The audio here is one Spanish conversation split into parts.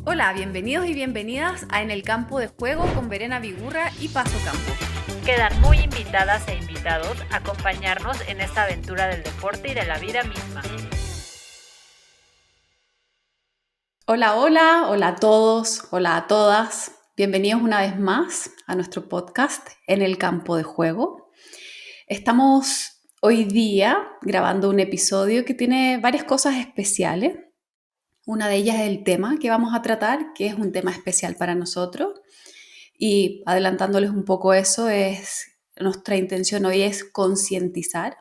Hola, bienvenidos y bienvenidas a En el Campo de Juego con Verena Vigurra y Paso Campo. Quedan muy invitadas e invitados a acompañarnos en esta aventura del deporte y de la vida misma. Hola a todos, hola a todas. Bienvenidos una vez más a nuestro podcast En el Campo de Juego. Estamos hoy día grabando un episodio que tiene varias cosas especiales. Una de ellas es el tema que vamos a tratar, que es un tema especial para nosotros. Y adelantándoles un poco eso, nuestra intención hoy es concientizar.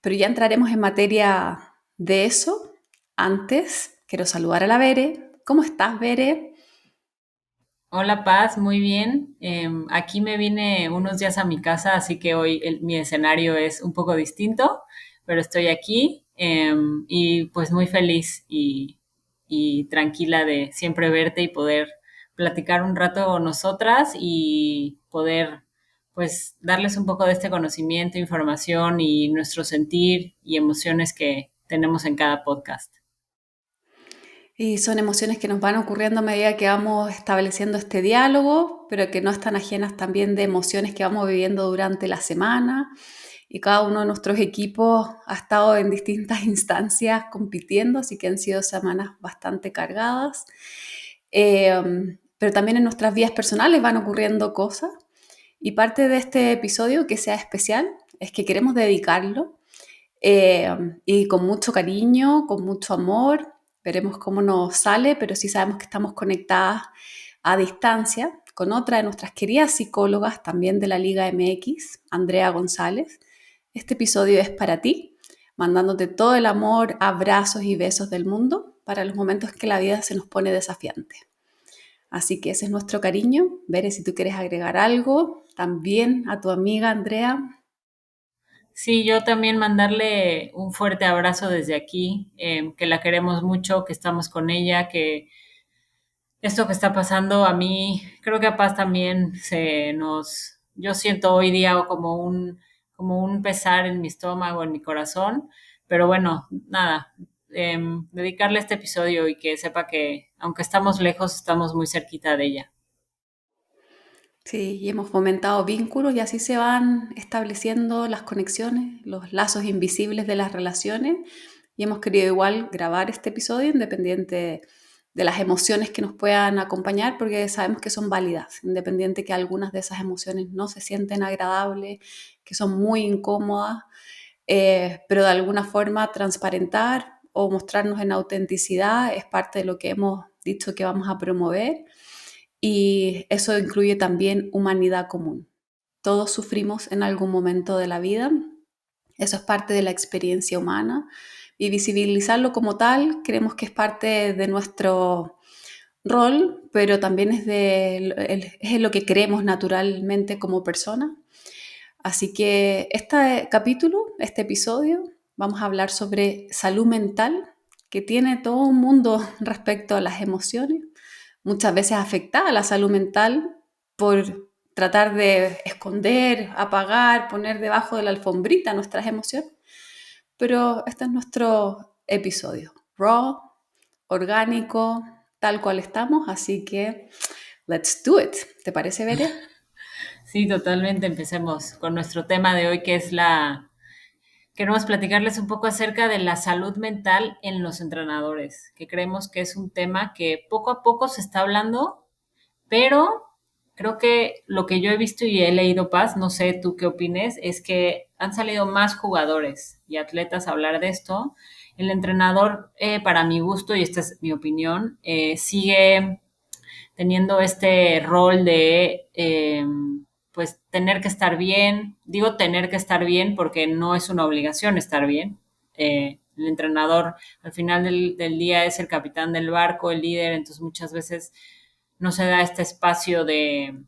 Pero ya entraremos en materia de eso. Antes, quiero saludar a la Bere. ¿Cómo estás, Bere? Hola Paz, muy bien. Aquí me vine unos días a mi casa, así que hoy mi escenario es un poco distinto, pero estoy aquí y pues muy feliz y tranquila de siempre verte y poder platicar un rato nosotras y poder pues darles un poco de este conocimiento, información y nuestro sentir y emociones que tenemos en cada podcast. Y son emociones que nos van ocurriendo a medida que vamos estableciendo este diálogo, pero que no están ajenas también de emociones que vamos viviendo durante la semana. Y cada uno de nuestros equipos ha estado en distintas instancias compitiendo, así que han sido semanas bastante cargadas. Pero también en nuestras vidas personales van ocurriendo cosas. Y parte de este episodio que sea especial es que queremos dedicarlo y con mucho cariño, con mucho amor. Veremos cómo nos sale, pero sí sabemos que estamos conectadas a distancia con otra de nuestras queridas psicólogas también de la Liga MX, Andrea González. Este episodio es para ti, mandándote todo el amor, abrazos y besos del mundo para los momentos que la vida se nos pone desafiante. Así que ese es nuestro cariño. Veré si tú quieres agregar algo también a tu amiga Andrea. Sí, yo también mandarle un fuerte abrazo desde aquí, que la queremos mucho, que estamos con ella, que esto que está pasando a mí, creo que a Paz también yo siento hoy día como un pesar en mi estómago, en mi corazón, pero bueno, nada, dedicarle este episodio y que sepa que aunque estamos lejos, estamos muy cerquita de ella. Sí, y hemos fomentado vínculos y así se van estableciendo las conexiones, los lazos invisibles de las relaciones. Y hemos querido igual grabar este episodio independiente de las emociones que nos puedan acompañar, porque sabemos que son válidas, independiente que algunas de esas emociones no se sienten agradables, que son muy incómodas, pero de alguna forma transparentar o mostrarnos en autenticidad es parte de lo que hemos dicho que vamos a promover. Y eso incluye también humanidad común. Todos sufrimos en algún momento de la vida, eso es parte de la experiencia humana y visibilizarlo como tal creemos que es parte de nuestro rol, pero también es lo que creemos naturalmente como persona. Así que este capítulo, este episodio, vamos a hablar sobre salud mental, que tiene todo un mundo respecto a las emociones, muchas veces afectada la salud mental por tratar de esconder, apagar, poner debajo de la alfombrita nuestras emociones. Pero este es nuestro episodio, raw, orgánico, tal cual estamos, así que let's do it. ¿Te parece, Bere? Sí, totalmente. Empecemos con nuestro tema de hoy, que es queremos platicarles un poco acerca de la salud mental en los entrenadores, que creemos que es un tema que poco a poco se está hablando, pero creo que lo que yo he visto y he leído, Paz, no sé tú qué opines, es que han salido más jugadores y atletas a hablar de esto. El entrenador, para mi gusto, y esta es mi opinión, sigue teniendo este rol de, pues, tener que estar bien. Digo tener que estar bien porque no es una obligación estar bien. El entrenador al final del día es el capitán del barco, el líder, entonces muchas veces no se da este espacio de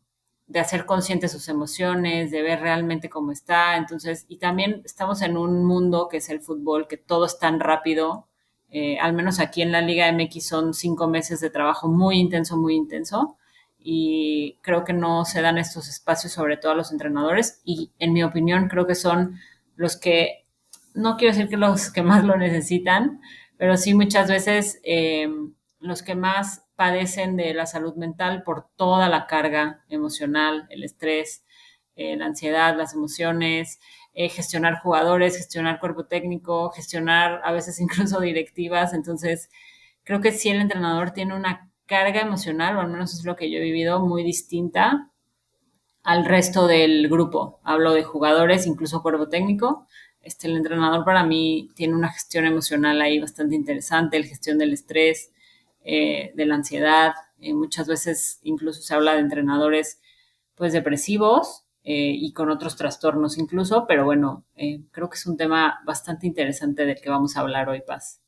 hacer conscientes sus emociones, de ver realmente cómo está. Entonces, y también estamos en un mundo que es el fútbol, que todo es tan rápido. Al menos aquí en la Liga MX son 5 meses de trabajo muy intenso, y creo que no se dan estos espacios, sobre todo a los entrenadores, y en mi opinión creo que son los que, no quiero decir que los que más lo necesitan, pero sí muchas veces los que más padecen de la salud mental por toda la carga emocional, el estrés, la ansiedad, las emociones, gestionar jugadores, gestionar cuerpo técnico, gestionar a veces incluso directivas. Entonces, creo que sí el entrenador tiene una carga emocional, o al menos es lo que yo he vivido, muy distinta al resto del grupo. Hablo de jugadores, incluso cuerpo técnico. El entrenador para mí tiene una gestión emocional ahí bastante interesante, la gestión del estrés, de la ansiedad. Muchas veces incluso se habla de entrenadores pues depresivos y con otros trastornos incluso, pero bueno, creo que es un tema bastante interesante del que vamos a hablar hoy, Paz.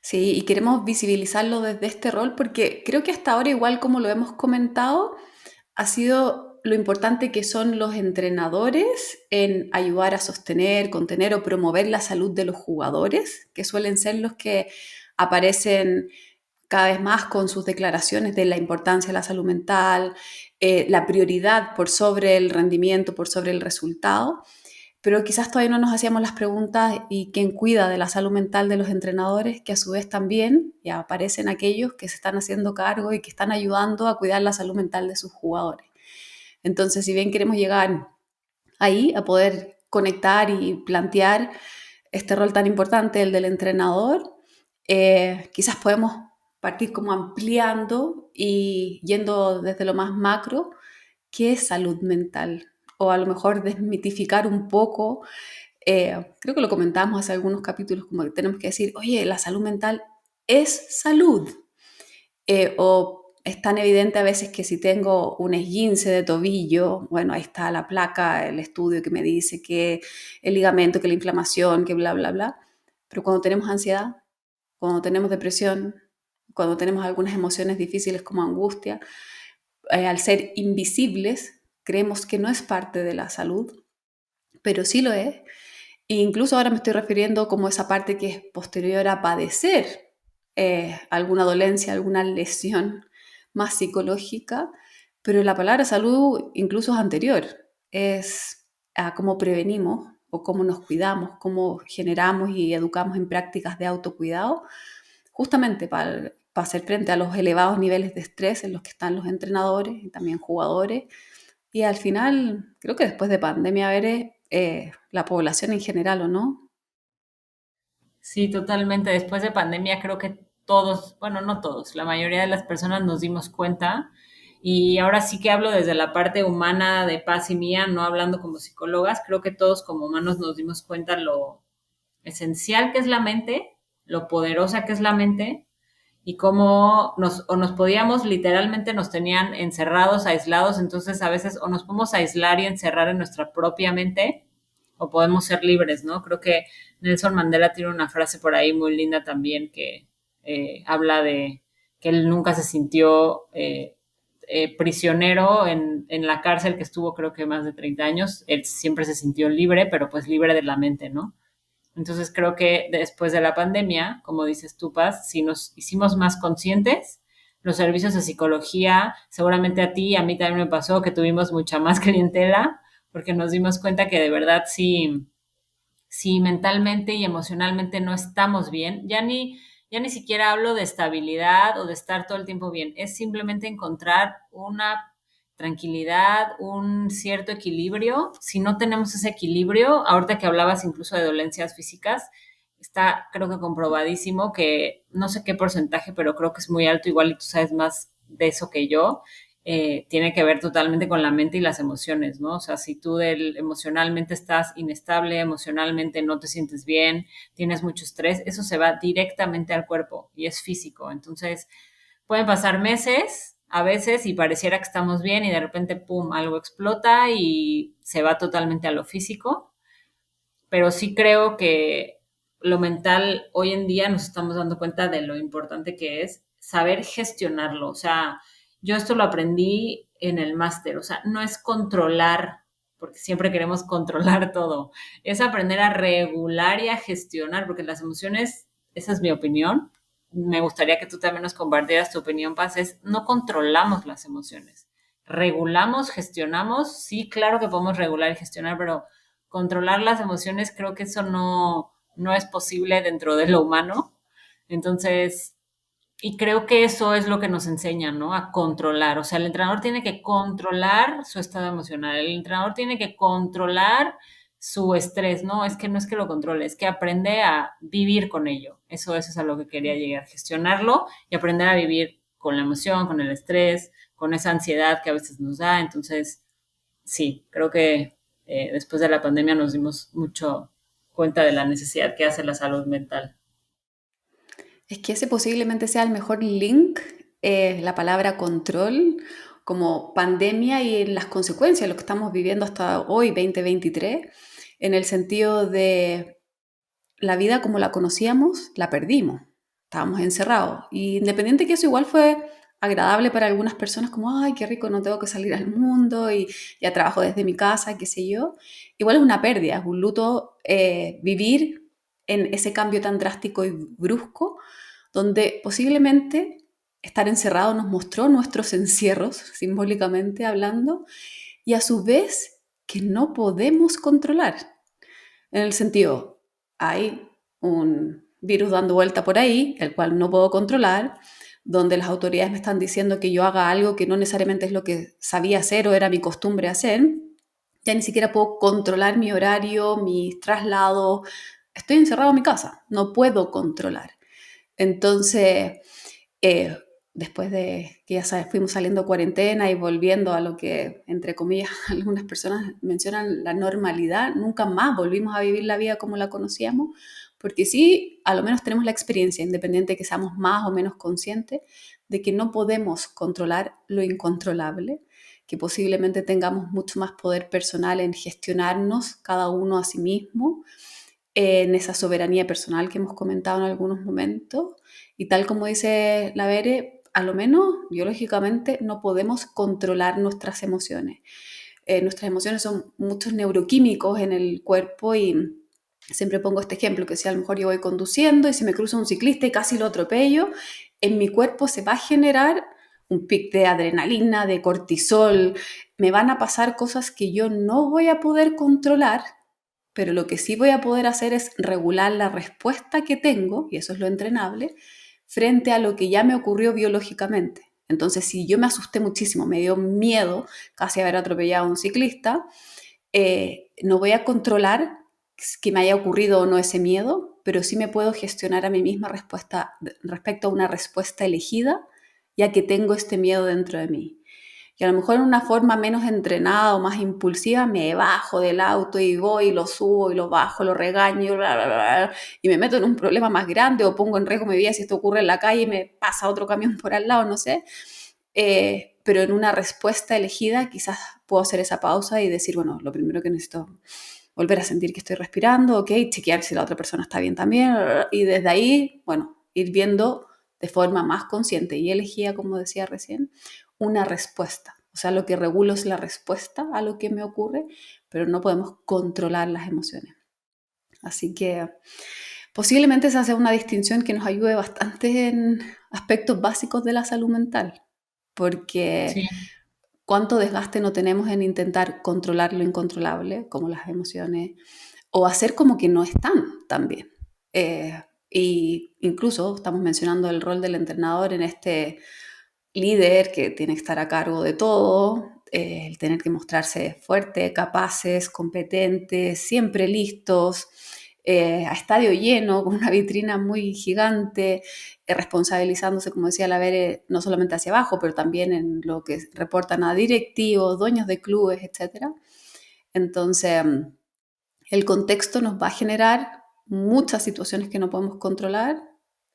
Sí, y queremos visibilizarlo desde este rol porque creo que hasta ahora, igual como lo hemos comentado, ha sido lo importante que son los entrenadores en ayudar a sostener, contener o promover la salud de los jugadores, que suelen ser los que aparecen cada vez más con sus declaraciones de la importancia de la salud mental, la prioridad por sobre el rendimiento, por sobre el resultado, pero quizás todavía no nos hacíamos las preguntas y quién cuida de la salud mental de los entrenadores, que a su vez también ya aparecen aquellos que se están haciendo cargo y que están ayudando a cuidar la salud mental de sus jugadores. Entonces, si bien queremos llegar ahí a poder conectar y plantear este rol tan importante, el del entrenador, quizás podemos partir como ampliando y yendo desde lo más macro, ¿qué es salud mental? O a lo mejor desmitificar un poco, creo que lo comentamos hace algunos capítulos, como que tenemos que decir, oye, la salud mental es salud. O es tan evidente a veces que si tengo un esguince de tobillo, bueno, ahí está la placa, el estudio que me dice que el ligamento, que la inflamación, que bla, bla, bla. Pero cuando tenemos ansiedad, cuando tenemos depresión, cuando tenemos algunas emociones difíciles como angustia, al ser invisibles, creemos que no es parte de la salud, pero sí lo es. E incluso ahora me estoy refiriendo como esa parte que es posterior a padecer alguna dolencia, alguna lesión más psicológica, pero la palabra salud incluso es anterior, es a cómo prevenimos o cómo nos cuidamos, cómo generamos y educamos en prácticas de autocuidado, justamente para hacer frente a los elevados niveles de estrés en los que están los entrenadores y también jugadores. Y al final, creo que después de pandemia, a ver, la población en general, ¿o no? Sí, totalmente. Después de pandemia creo que todos, bueno, no todos, la mayoría de las personas nos dimos cuenta y ahora sí que hablo desde la parte humana de Paz y mía, no hablando como psicólogas, creo que todos como humanos nos dimos cuenta lo esencial que es la mente, lo poderosa que es la mente y cómo nos podíamos, literalmente nos tenían encerrados, aislados, entonces a veces o nos podemos aislar y encerrar en nuestra propia mente o podemos ser libres, ¿no? Creo que Nelson Mandela tiene una frase por ahí muy linda también que habla de que él nunca se sintió prisionero en la cárcel que estuvo creo que más de 30 años, él siempre se sintió libre, pero pues libre de la mente, ¿no? Entonces creo que después de la pandemia, como dices tú, Paz, si nos hicimos más conscientes, los servicios de psicología, seguramente a ti y a mí también me pasó que tuvimos mucha más clientela, porque nos dimos cuenta que de verdad si mentalmente y emocionalmente no estamos bien, ya ni siquiera hablo de estabilidad o de estar todo el tiempo bien, es simplemente encontrar una tranquilidad, un cierto equilibrio. Si no tenemos ese equilibrio, ahorita que hablabas incluso de dolencias físicas, está creo que comprobadísimo que no sé qué porcentaje, pero creo que es muy alto, igual y tú sabes más de eso que yo, tiene que ver totalmente con la mente y las emociones, ¿no? O sea, si tú emocionalmente estás inestable, emocionalmente no te sientes bien, tienes mucho estrés, eso se va directamente al cuerpo y es físico. Entonces, pueden pasar meses a veces y pareciera que estamos bien y de repente, pum, algo explota y se va totalmente a lo físico. Pero sí creo que lo mental hoy en día nos estamos dando cuenta de lo importante que es saber gestionarlo. O sea, yo esto lo aprendí en el máster. O sea, no es controlar, porque siempre queremos controlar todo. Es aprender a regular y a gestionar, porque las emociones, esa es mi opinión. Me gustaría que tú también nos compartieras tu opinión, Paz, es no controlamos las emociones. Regulamos, gestionamos, sí, claro que podemos regular y gestionar, pero controlar las emociones, creo que eso no es posible dentro de lo humano. Entonces, Y creo que eso es lo que nos enseñan, ¿no? A controlar. O sea, el entrenador tiene que controlar su estado emocional. El entrenador tiene que controlar su estrés, ¿no? Es que lo controle, es que aprende a vivir con ello. Eso es a lo que quería llegar, gestionarlo y aprender a vivir con la emoción, con el estrés, con esa ansiedad que a veces nos da. Entonces, sí, creo que después de la pandemia nos dimos mucho cuenta de la necesidad que hace la salud mental. Es que ese posiblemente sea el mejor link, la palabra control, como pandemia y en las consecuencias, lo que estamos viviendo hasta hoy, 2023, en el sentido de la vida como la conocíamos, la perdimos. Estábamos encerrados. Y independiente que eso igual fue agradable para algunas personas, como, ay, qué rico, no tengo que salir al mundo y ya trabajo desde mi casa, qué sé yo. Igual es una pérdida, es un luto vivir en ese cambio tan drástico y brusco, donde posiblemente estar encerrado nos mostró nuestros encierros, simbólicamente hablando, y a su vez que no podemos controlar. En el sentido, hay un virus dando vuelta por ahí, el cual no puedo controlar, donde las autoridades me están diciendo que yo haga algo que no necesariamente es lo que sabía hacer o era mi costumbre hacer. Ya ni siquiera puedo controlar mi horario, mis traslados. Estoy encerrado en mi casa, no puedo controlar. Entonces, eh, después de que ya sabes, fuimos saliendo de cuarentena y volviendo a lo que, entre comillas, algunas personas mencionan la normalidad, nunca más volvimos a vivir la vida como la conocíamos, porque sí, a lo menos tenemos la experiencia, independiente de que seamos más o menos conscientes, de que no podemos controlar lo incontrolable, que posiblemente tengamos mucho más poder personal en gestionarnos cada uno a sí mismo, en esa soberanía personal que hemos comentado en algunos momentos. Y tal como dice la Bere, a lo menos biológicamente no podemos controlar nuestras emociones. Nuestras emociones son muchos neuroquímicos en el cuerpo y siempre pongo este ejemplo, que si a lo mejor yo voy conduciendo y se me cruza un ciclista y casi lo atropello, en mi cuerpo se va a generar un pic de adrenalina, de cortisol, me van a pasar cosas que yo no voy a poder controlar, pero lo que sí voy a poder hacer es regular la respuesta que tengo, y eso es lo entrenable, frente a lo que ya me ocurrió biológicamente. Entonces, si yo me asusté muchísimo, me dio miedo casi haber atropellado a un ciclista, no voy a controlar que me haya ocurrido o no ese miedo, pero sí me puedo gestionar a mí misma respuesta, respecto a una respuesta elegida, ya que tengo este miedo dentro de mí. Y a lo mejor en una forma menos entrenada o más impulsiva me bajo del auto y voy y lo subo y lo bajo, lo regaño, bla, bla, bla, y me meto en un problema más grande o pongo en riesgo mi vida si esto ocurre en la calle y me pasa otro camión por al lado, no sé. Pero en una respuesta elegida quizás puedo hacer esa pausa y decir, bueno, lo primero que necesito volver a sentir que estoy respirando, ok, chequear si la otra persona está bien también, y desde ahí, bueno, ir viendo de forma más consciente y elegida, como decía recién, una respuesta. O sea, lo que regulo es la respuesta a lo que me ocurre, pero no podemos controlar las emociones. Así que posiblemente esa sea una distinción que nos ayude bastante en aspectos básicos de la salud mental, porque Sí. cuánto desgaste no tenemos en intentar controlar lo incontrolable, como las emociones, o hacer como que no están también. Y incluso estamos mencionando el rol del entrenador en este líder que tiene que estar a cargo de todo, el tener que mostrarse fuerte, capaces, competentes, siempre listos, a estadio lleno, con una vitrina muy gigante, responsabilizándose, como decía la Bere, no solamente hacia abajo, pero también en lo que reportan a directivos, dueños de clubes, etcétera. Entonces, el contexto nos va a generar muchas situaciones que no podemos controlar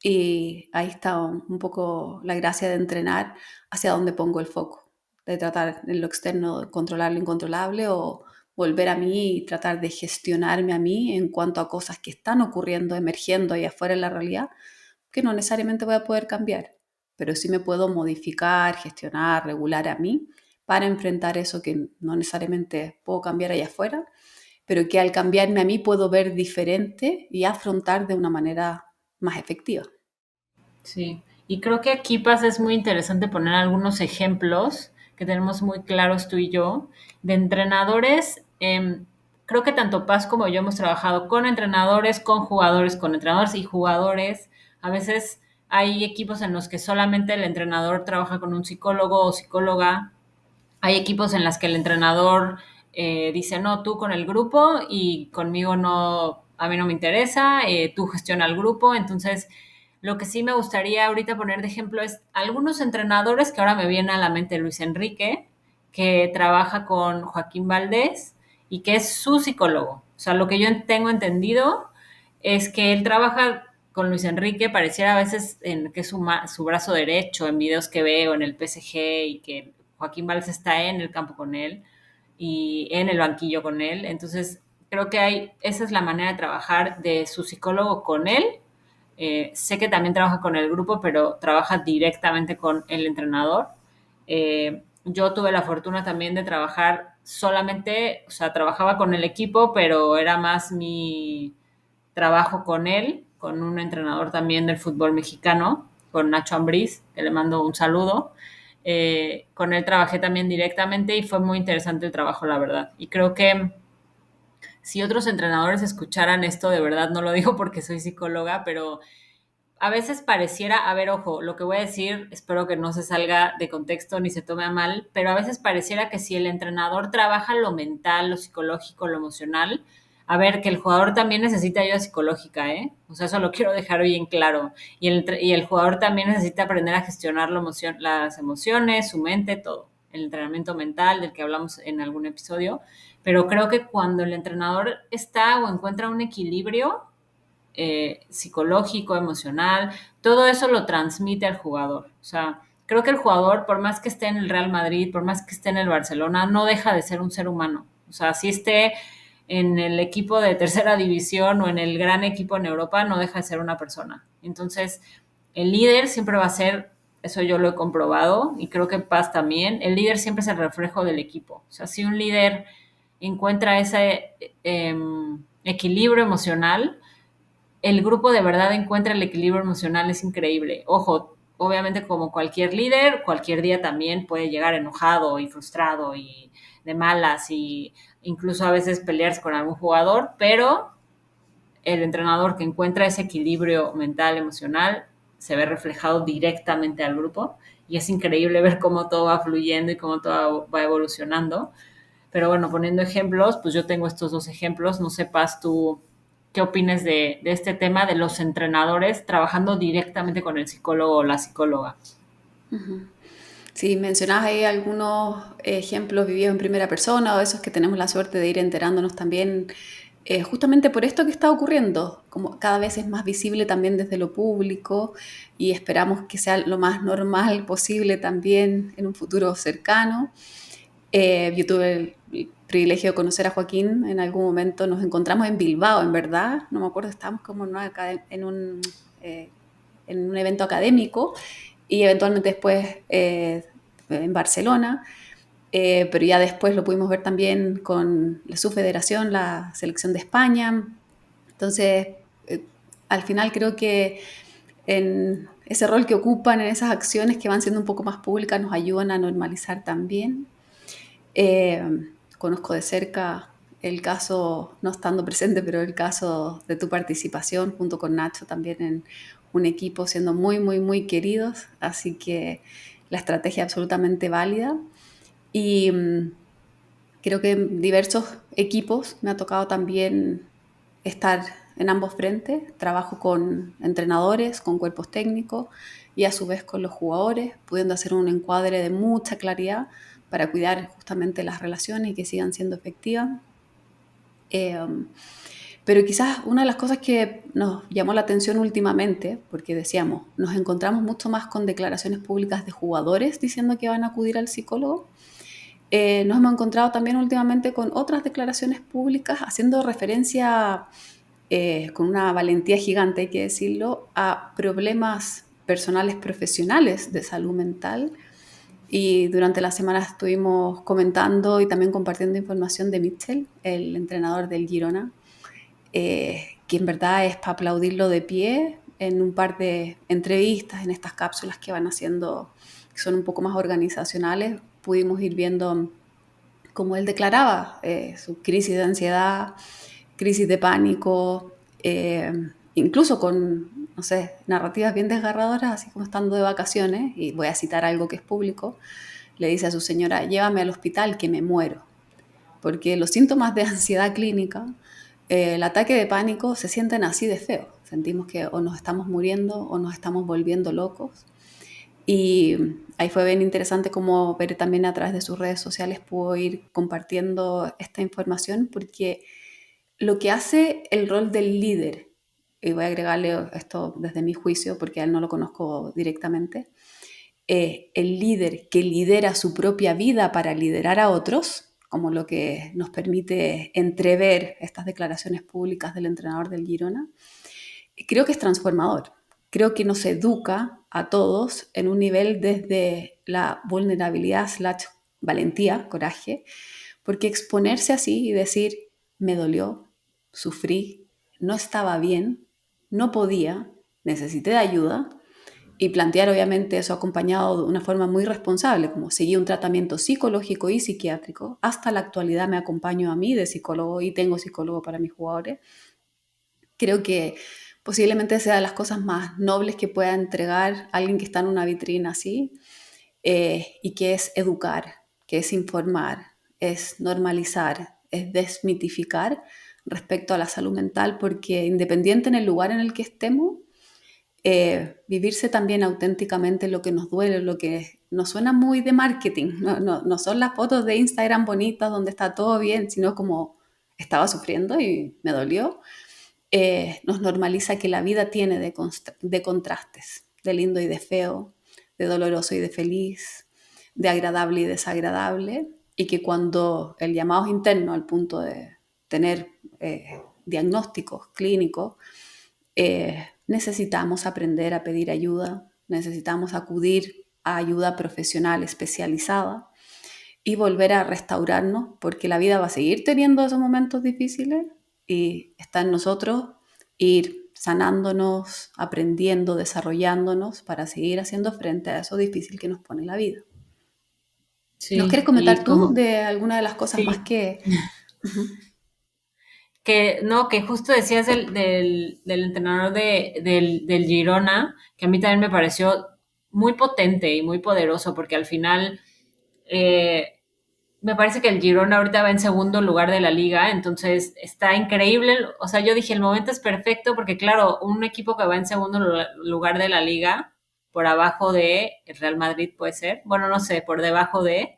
y ahí está un poco la gracia de entrenar hacia dónde pongo el foco, de tratar en lo externo de controlar lo incontrolable o volver a mí y tratar de gestionarme a mí en cuanto a cosas que están ocurriendo, emergiendo ahí afuera en la realidad, que no necesariamente voy a poder cambiar, pero sí me puedo modificar, gestionar, regular a mí para enfrentar eso que no necesariamente puedo cambiar allá afuera, pero que al cambiarme a mí puedo ver diferente y afrontar de una manera más efectiva. Sí, y creo que aquí pasa, es muy interesante poner algunos ejemplos que tenemos muy claros tú y yo, de entrenadores. Creo que tanto Paz como yo hemos trabajado con entrenadores y jugadores. A veces hay equipos en los que solamente el entrenador trabaja con un psicólogo o psicóloga. Hay equipos en los que el entrenador dice, no, tú con el grupo y conmigo no, a mí no me interesa, tú gestiona el grupo. Entonces, lo que sí me gustaría ahorita poner de ejemplo es algunos entrenadores que ahora me viene a la mente Luis Enrique, que trabaja con Joaquín Valdés y que es su psicólogo. O sea, lo que yo tengo entendido es que él trabaja con Luis Enrique, pareciera a veces que es su brazo derecho en videos que veo en el PSG y que Joaquín Valdés está en el campo con él y en el banquillo con él. Entonces, creo que esa es la manera de trabajar de su psicólogo con él. Sé que también trabaja con el grupo, pero trabaja directamente con el entrenador. Yo tuve la fortuna también de trabajar solamente, o sea, trabajaba con el equipo, pero era más mi trabajo con él, con un entrenador también del fútbol mexicano, con Nacho Ambriz, que le mando un saludo. Con él trabajé también directamente y fue muy interesante el trabajo, la verdad. Y creo que si otros entrenadores escucharan esto, de verdad no lo digo porque soy psicóloga, pero a veces pareciera, a ver, ojo, lo que voy a decir, espero que no se salga de contexto ni se tome a mal, pero a veces pareciera que si el entrenador trabaja lo mental, lo psicológico, lo emocional, a ver, que el jugador también necesita ayuda psicológica, ¿eh? O sea, eso lo quiero dejar bien claro. Y el jugador también necesita aprender a gestionar las emociones, su mente, todo. El entrenamiento mental del que hablamos en algún episodio. Pero creo que cuando el entrenador está o encuentra un equilibrio, psicológico, emocional, todo eso lo transmite al jugador. O sea, creo que el jugador, por más que esté en el Real Madrid, por más que esté en el Barcelona, no deja de ser un ser humano. O sea, si esté en el equipo de tercera división o en el gran equipo en Europa, no deja de ser una persona. Entonces, el líder siempre va a ser, eso yo lo he comprobado y creo que Paz también, el líder siempre es el reflejo del equipo. O sea, si un líder encuentra ese equilibrio emocional, el grupo de verdad encuentra el equilibrio emocional, es increíble. Ojo, obviamente como cualquier líder, cualquier día también puede llegar enojado y frustrado y de malas y incluso a veces pelearse con algún jugador, pero el entrenador que encuentra ese equilibrio mental, emocional, se ve reflejado directamente al grupo y es increíble ver cómo todo va fluyendo y cómo todo va evolucionando. Pero bueno, poniendo ejemplos, pues yo tengo estos dos ejemplos. No sepas tú qué opines de este tema de los entrenadores trabajando directamente con el psicólogo o la psicóloga. Sí, mencionabas ahí algunos ejemplos vividos en primera persona o esos que tenemos la suerte de ir enterándonos también, justamente por esto que está ocurriendo, como cada vez es más visible también desde lo público y esperamos que sea lo más normal posible también en un futuro cercano. Yo tuve el privilegio de conocer a Joaquín en algún momento, nos encontramos en Bilbao, en verdad, no me acuerdo, estábamos como eh, en un evento académico y eventualmente después en Barcelona, pero ya después lo pudimos ver también con su federación, la selección de España. Entonces, al final creo que en ese rol que ocupan, en esas acciones que van siendo un poco más públicas, nos ayudan a normalizar también. Eh, Conozco de cerca el caso, no estando presente, pero el caso de tu participación junto con Nacho también en un equipo siendo muy, muy, muy queridos, así que la estrategia absolutamente válida. Y creo que en diversos equipos me ha tocado también estar en ambos frentes. Trabajo con entrenadores, con cuerpos técnicos y a su vez con los jugadores, pudiendo hacer un encuadre de mucha claridad para cuidar justamente las relaciones y que sigan siendo efectivas. Eh, pero quizás una de las cosas que nos llamó la atención últimamente, porque decíamos, nos encontramos mucho más con declaraciones públicas de jugadores diciendo que van a acudir al psicólogo. Nos hemos encontrado también últimamente con otras declaraciones públicas haciendo referencia, con una valentía gigante, hay que decirlo, a problemas personales profesionales de salud mental. Y durante la semana estuvimos comentando y también compartiendo información de Mitchell, el entrenador del Girona, que en verdad es para aplaudirlo de pie en un par de entrevistas, en estas cápsulas que van haciendo, que son un poco más organizacionales. Pudimos ir viendo cómo él declaraba su crisis de ansiedad, crisis de pánico, incluso con no sé, narrativas bien desgarradoras, así como estando de vacaciones, y voy a citar algo que es público, le dice a su señora, llévame al hospital que me muero, porque los síntomas de ansiedad clínica, el ataque de pánico se sienten así de feo. Sentimos que o nos estamos muriendo o nos estamos volviendo locos. Y ahí fue bien interesante como ver también a través de sus redes sociales pudo ir compartiendo esta información porque lo que hace el rol del líder, y voy a agregarle esto desde mi juicio porque a él no lo conozco directamente, el líder que lidera su propia vida para liderar a otros, como lo que nos permite entrever estas declaraciones públicas del entrenador del Girona, creo que es transformador. Creo que nos educa a todos en un nivel desde la vulnerabilidad slash valentía, coraje, porque exponerse así y decir, me dolió, sufrí, no estaba bien, no podía, necesité de ayuda, y plantear obviamente eso acompañado de una forma muy responsable, como seguí un tratamiento psicológico y psiquiátrico. Hasta la actualidad me acompaño a mí de psicólogo y tengo psicólogo para mis jugadores. Creo que posiblemente sea de las cosas más nobles que pueda entregar alguien que está en una vitrina así, y que es educar, que es informar, es normalizar, es desmitificar respecto a la salud mental, porque independiente en el lugar en el que estemos, vivirse también auténticamente lo que nos duele, lo que nos suena muy de marketing. No son las fotos de Instagram bonitas donde está todo bien, sino como estaba sufriendo y me dolió. Nos normaliza que la vida tiene de contrastes, de lindo y de feo, de doloroso y de feliz, de agradable y desagradable, y que cuando el llamado es interno al punto de tener diagnósticos clínicos, necesitamos aprender a pedir ayuda, necesitamos acudir a ayuda profesional especializada y volver a restaurarnos, porque la vida va a seguir teniendo esos momentos difíciles y está en nosotros ir sanándonos, aprendiendo, desarrollándonos para seguir haciendo frente a eso difícil que nos pone la vida. ¿Nos quieres Sí, y comentar tú como, de alguna de las cosas más sí, que... Uh-huh. que no, que justo decías del entrenador del Girona, que a mí también me pareció muy potente y muy poderoso, porque al final eh, me parece que el Girona ahorita va en segundo lugar de la liga, entonces está increíble. O sea, yo dije, el momento es perfecto porque, claro, un equipo que va en segundo lugar de la liga, por abajo de el Real Madrid puede ser, bueno, no sé, por debajo de,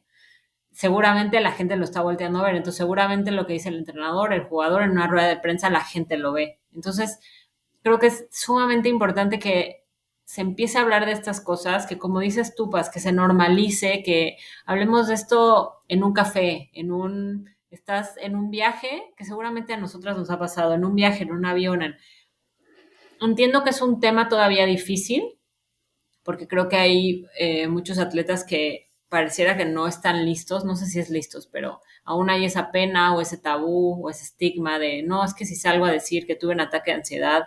seguramente la gente lo está volteando a ver. Entonces, seguramente lo que dice el entrenador, el jugador en una rueda de prensa, la gente lo ve. Entonces, creo que es sumamente importante que se empiece a hablar de estas cosas, que como dices tú, Paz, que se normalice, que hablemos de esto en un café, estás en un viaje, que seguramente a nosotras nos ha pasado, en un viaje, en un avión. Entiendo que es un tema todavía difícil, porque creo que hay muchos atletas que pareciera que no están listos, no sé si es listos, pero aún hay esa pena o ese tabú o ese estigma de, no, es que si salgo a decir que tuve un ataque de ansiedad,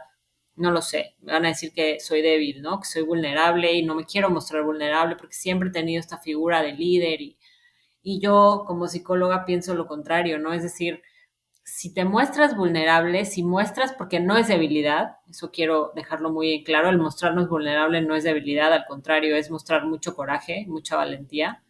no lo sé, me van a decir que soy débil, ¿no? Que soy vulnerable y no me quiero mostrar vulnerable porque siempre he tenido esta figura de líder y yo como psicóloga pienso lo contrario, ¿no? Es decir, si te muestras vulnerable, si muestras, porque no es debilidad, eso quiero dejarlo muy en claro, el mostrarnos vulnerable no es debilidad, al contrario, es mostrar mucho coraje, mucha valentía,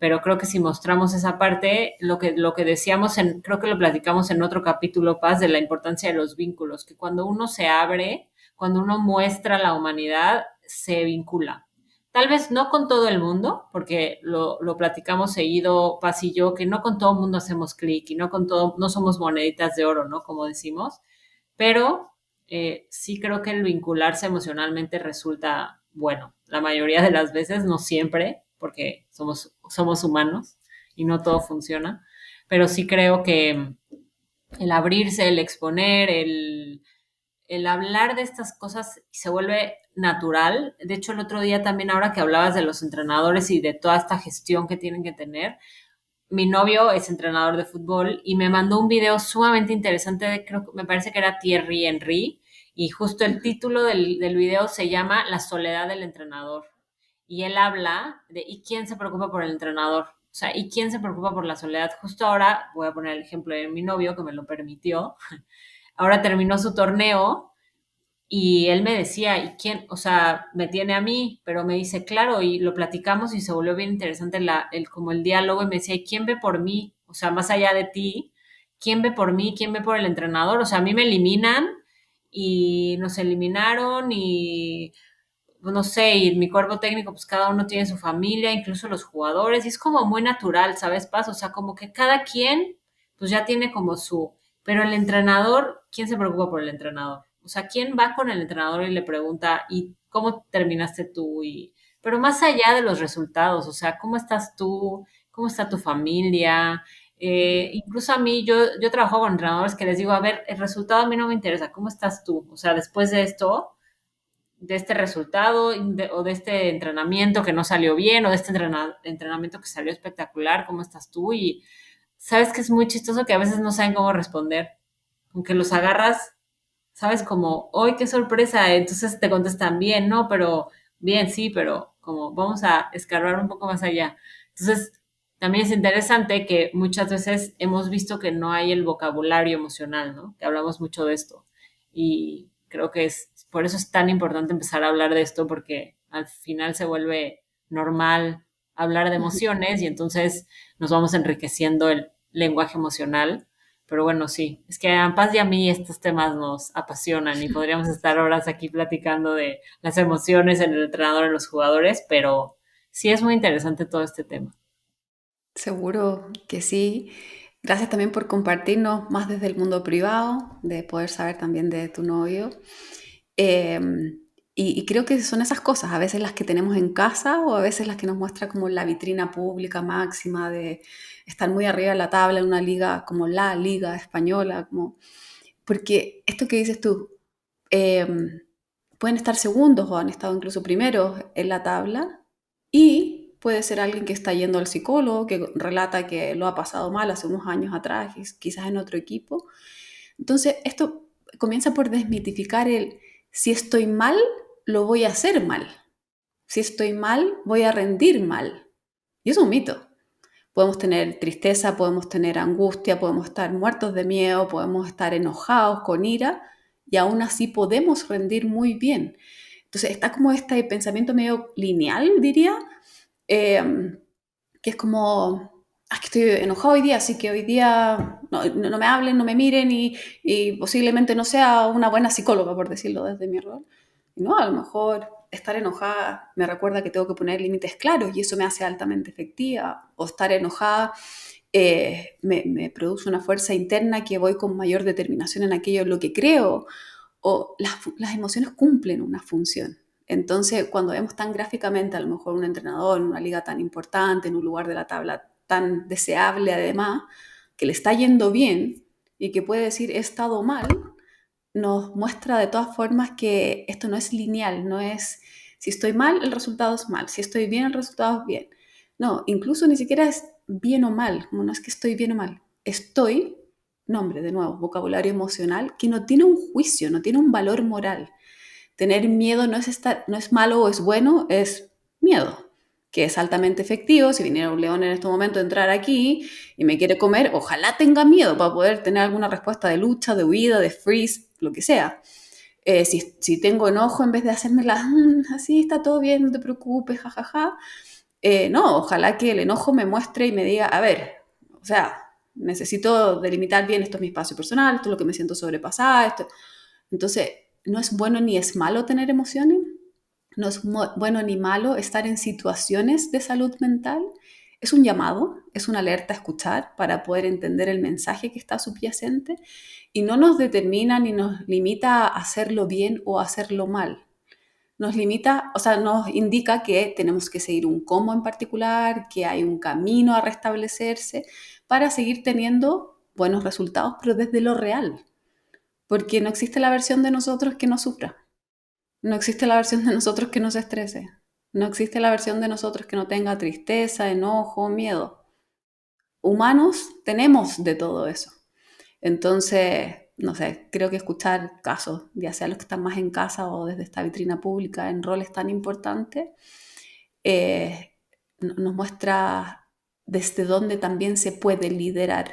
pero creo que si mostramos esa parte, lo que decíamos, creo que lo platicamos en otro capítulo, Paz, de la importancia de los vínculos, que cuando uno se abre, cuando uno muestra la humanidad, se vincula. Tal vez no con todo el mundo, porque lo platicamos seguido, Paz y yo, que no con todo el mundo hacemos clic y no con todo, no somos moneditas de oro, ¿no? Como decimos, pero sí creo que el vincularse emocionalmente resulta bueno. La mayoría de las veces, no siempre, porque somos humanos y no todo funciona, pero sí creo que el abrirse, el exponer, el hablar de estas cosas se vuelve natural. De hecho, el otro día también, ahora que hablabas de los entrenadores y de toda esta gestión que tienen que tener, mi novio es entrenador de fútbol y me mandó un video sumamente interesante de, creo que me parece que era Thierry Henry, y justo el título del video se llama La soledad del entrenador. Y él habla de, ¿y quién se preocupa por el entrenador? O sea, ¿y quién se preocupa por la soledad? Justo ahora, voy a poner el ejemplo de mi novio que me lo permitió, ahora terminó su torneo Y él me decía, ¿y quién? O sea, me tiene a mí, pero me dice, claro, y lo platicamos y se volvió bien interesante como el diálogo y me decía, ¿y quién ve por mí? O sea, más allá de ti, ¿quién ve por mí? ¿Quién ve por el entrenador? O sea, a mí me eliminan y nos eliminaron y no sé, y mi cuerpo técnico, pues cada uno tiene su familia, incluso los jugadores, y es como muy natural, ¿sabes, Paz? O sea, como que cada quien, pues ya tiene como pero el entrenador, ¿quién se preocupa por el entrenador? O sea, ¿quién va con el entrenador y le pregunta, ¿y cómo terminaste tú? Pero más allá de los resultados, o sea, ¿cómo estás tú? ¿Cómo está tu familia? Incluso a mí, yo trabajo con entrenadores que les digo, a ver, el resultado a mí no me interesa, ¿cómo estás tú? O sea, después de esto, de este resultado o de este entrenamiento que no salió bien o de este entrenamiento que salió espectacular, ¿cómo estás tú? Y sabes que es muy chistoso que a veces no saben cómo responder, aunque los agarras, sabes como, ¡ay, qué sorpresa! Entonces te contestan bien, ¿no? Pero bien, sí, pero como vamos a escarbar un poco más allá. Entonces, también es interesante que muchas veces hemos visto que no hay el vocabulario emocional, ¿no? Que hablamos mucho de esto. Y creo que por eso es tan importante empezar a hablar de esto, porque al final se vuelve normal hablar de emociones y entonces nos vamos enriqueciendo el lenguaje emocional. Pero bueno, sí, es que a Paz y a mí estos temas nos apasionan y podríamos estar horas aquí platicando de las emociones en el entrenador, en los jugadores, pero sí es muy interesante todo este tema. Seguro que sí. Gracias también por compartirnos más desde el mundo privado, de poder saber también de tu novio. Eh, y creo que son esas cosas, a veces las que tenemos en casa o a veces las que nos muestra como la vitrina pública máxima de estar muy arriba de la tabla en una liga como la liga española, como, porque esto que dices tú, eh, pueden estar segundos o han estado incluso primeros en la tabla y puede ser alguien que está yendo al psicólogo, que relata que lo ha pasado mal hace unos años atrás, quizás en otro equipo. Entonces, esto comienza por desmitificar el si estoy mal, lo voy a hacer mal. Si estoy mal, voy a rendir mal. Y es un mito. Podemos tener tristeza, podemos tener angustia, podemos estar muertos de miedo, podemos estar enojados, con ira, y aún así podemos rendir muy bien. Entonces está como este pensamiento medio lineal, diría, eh, que es como, que estoy enojado hoy día, así que hoy día no me hablen, no me miren y posiblemente no sea una buena psicóloga, por decirlo desde mi rol. No, a lo mejor estar enojada me recuerda que tengo que poner límites claros y eso me hace altamente efectiva. O estar enojada me produce una fuerza interna que voy con mayor determinación en aquello en lo que creo. O las emociones cumplen una función. Entonces, cuando vemos tan gráficamente a lo mejor un entrenador en una liga tan importante, en un lugar de la tabla tan deseable además, que le está yendo bien y que puede decir he estado mal, nos muestra de todas formas que esto no es lineal, no es si estoy mal, el resultado es mal, si estoy bien, el resultado es bien. No, incluso ni siquiera es bien o mal, como no es que estoy bien o mal, estoy, nombre de nuevo, vocabulario emocional, que no tiene un juicio, no tiene un valor moral. Tener miedo no es malo o es bueno, es miedo, que es altamente efectivo. Si viniera un león en este momento a entrar aquí y me quiere comer, ojalá tenga miedo para poder tener alguna respuesta de lucha, de huida, de freeze, lo que sea. Si tengo enojo, en vez de hacerme así está todo bien, no te preocupes, jajaja. No, ojalá que el enojo me muestre y me diga, a ver, o sea, necesito delimitar bien, esto es mi espacio personal, esto es lo que me siento sobrepasada, esto. Entonces, no es bueno ni es malo tener emociones, no es bueno ni malo estar en situaciones de salud mental. Es un llamado, es una alerta a escuchar para poder entender el mensaje que está subyacente y no nos determina ni nos limita a hacerlo bien o a hacerlo mal. Nos limita, o sea, nos indica que tenemos que seguir un cómo en particular, que hay un camino a restablecerse para seguir teniendo buenos resultados, pero desde lo real, porque no existe la versión de nosotros que no sufra, no existe la versión de nosotros que no se estrese, no existe la versión de nosotros que no tenga tristeza, enojo, miedo. Humanos tenemos de todo eso. Entonces, no sé, creo que escuchar casos, ya sea los que están más en casa o desde esta vitrina pública en roles tan importantes, eh, nos muestra desde dónde también se puede liderar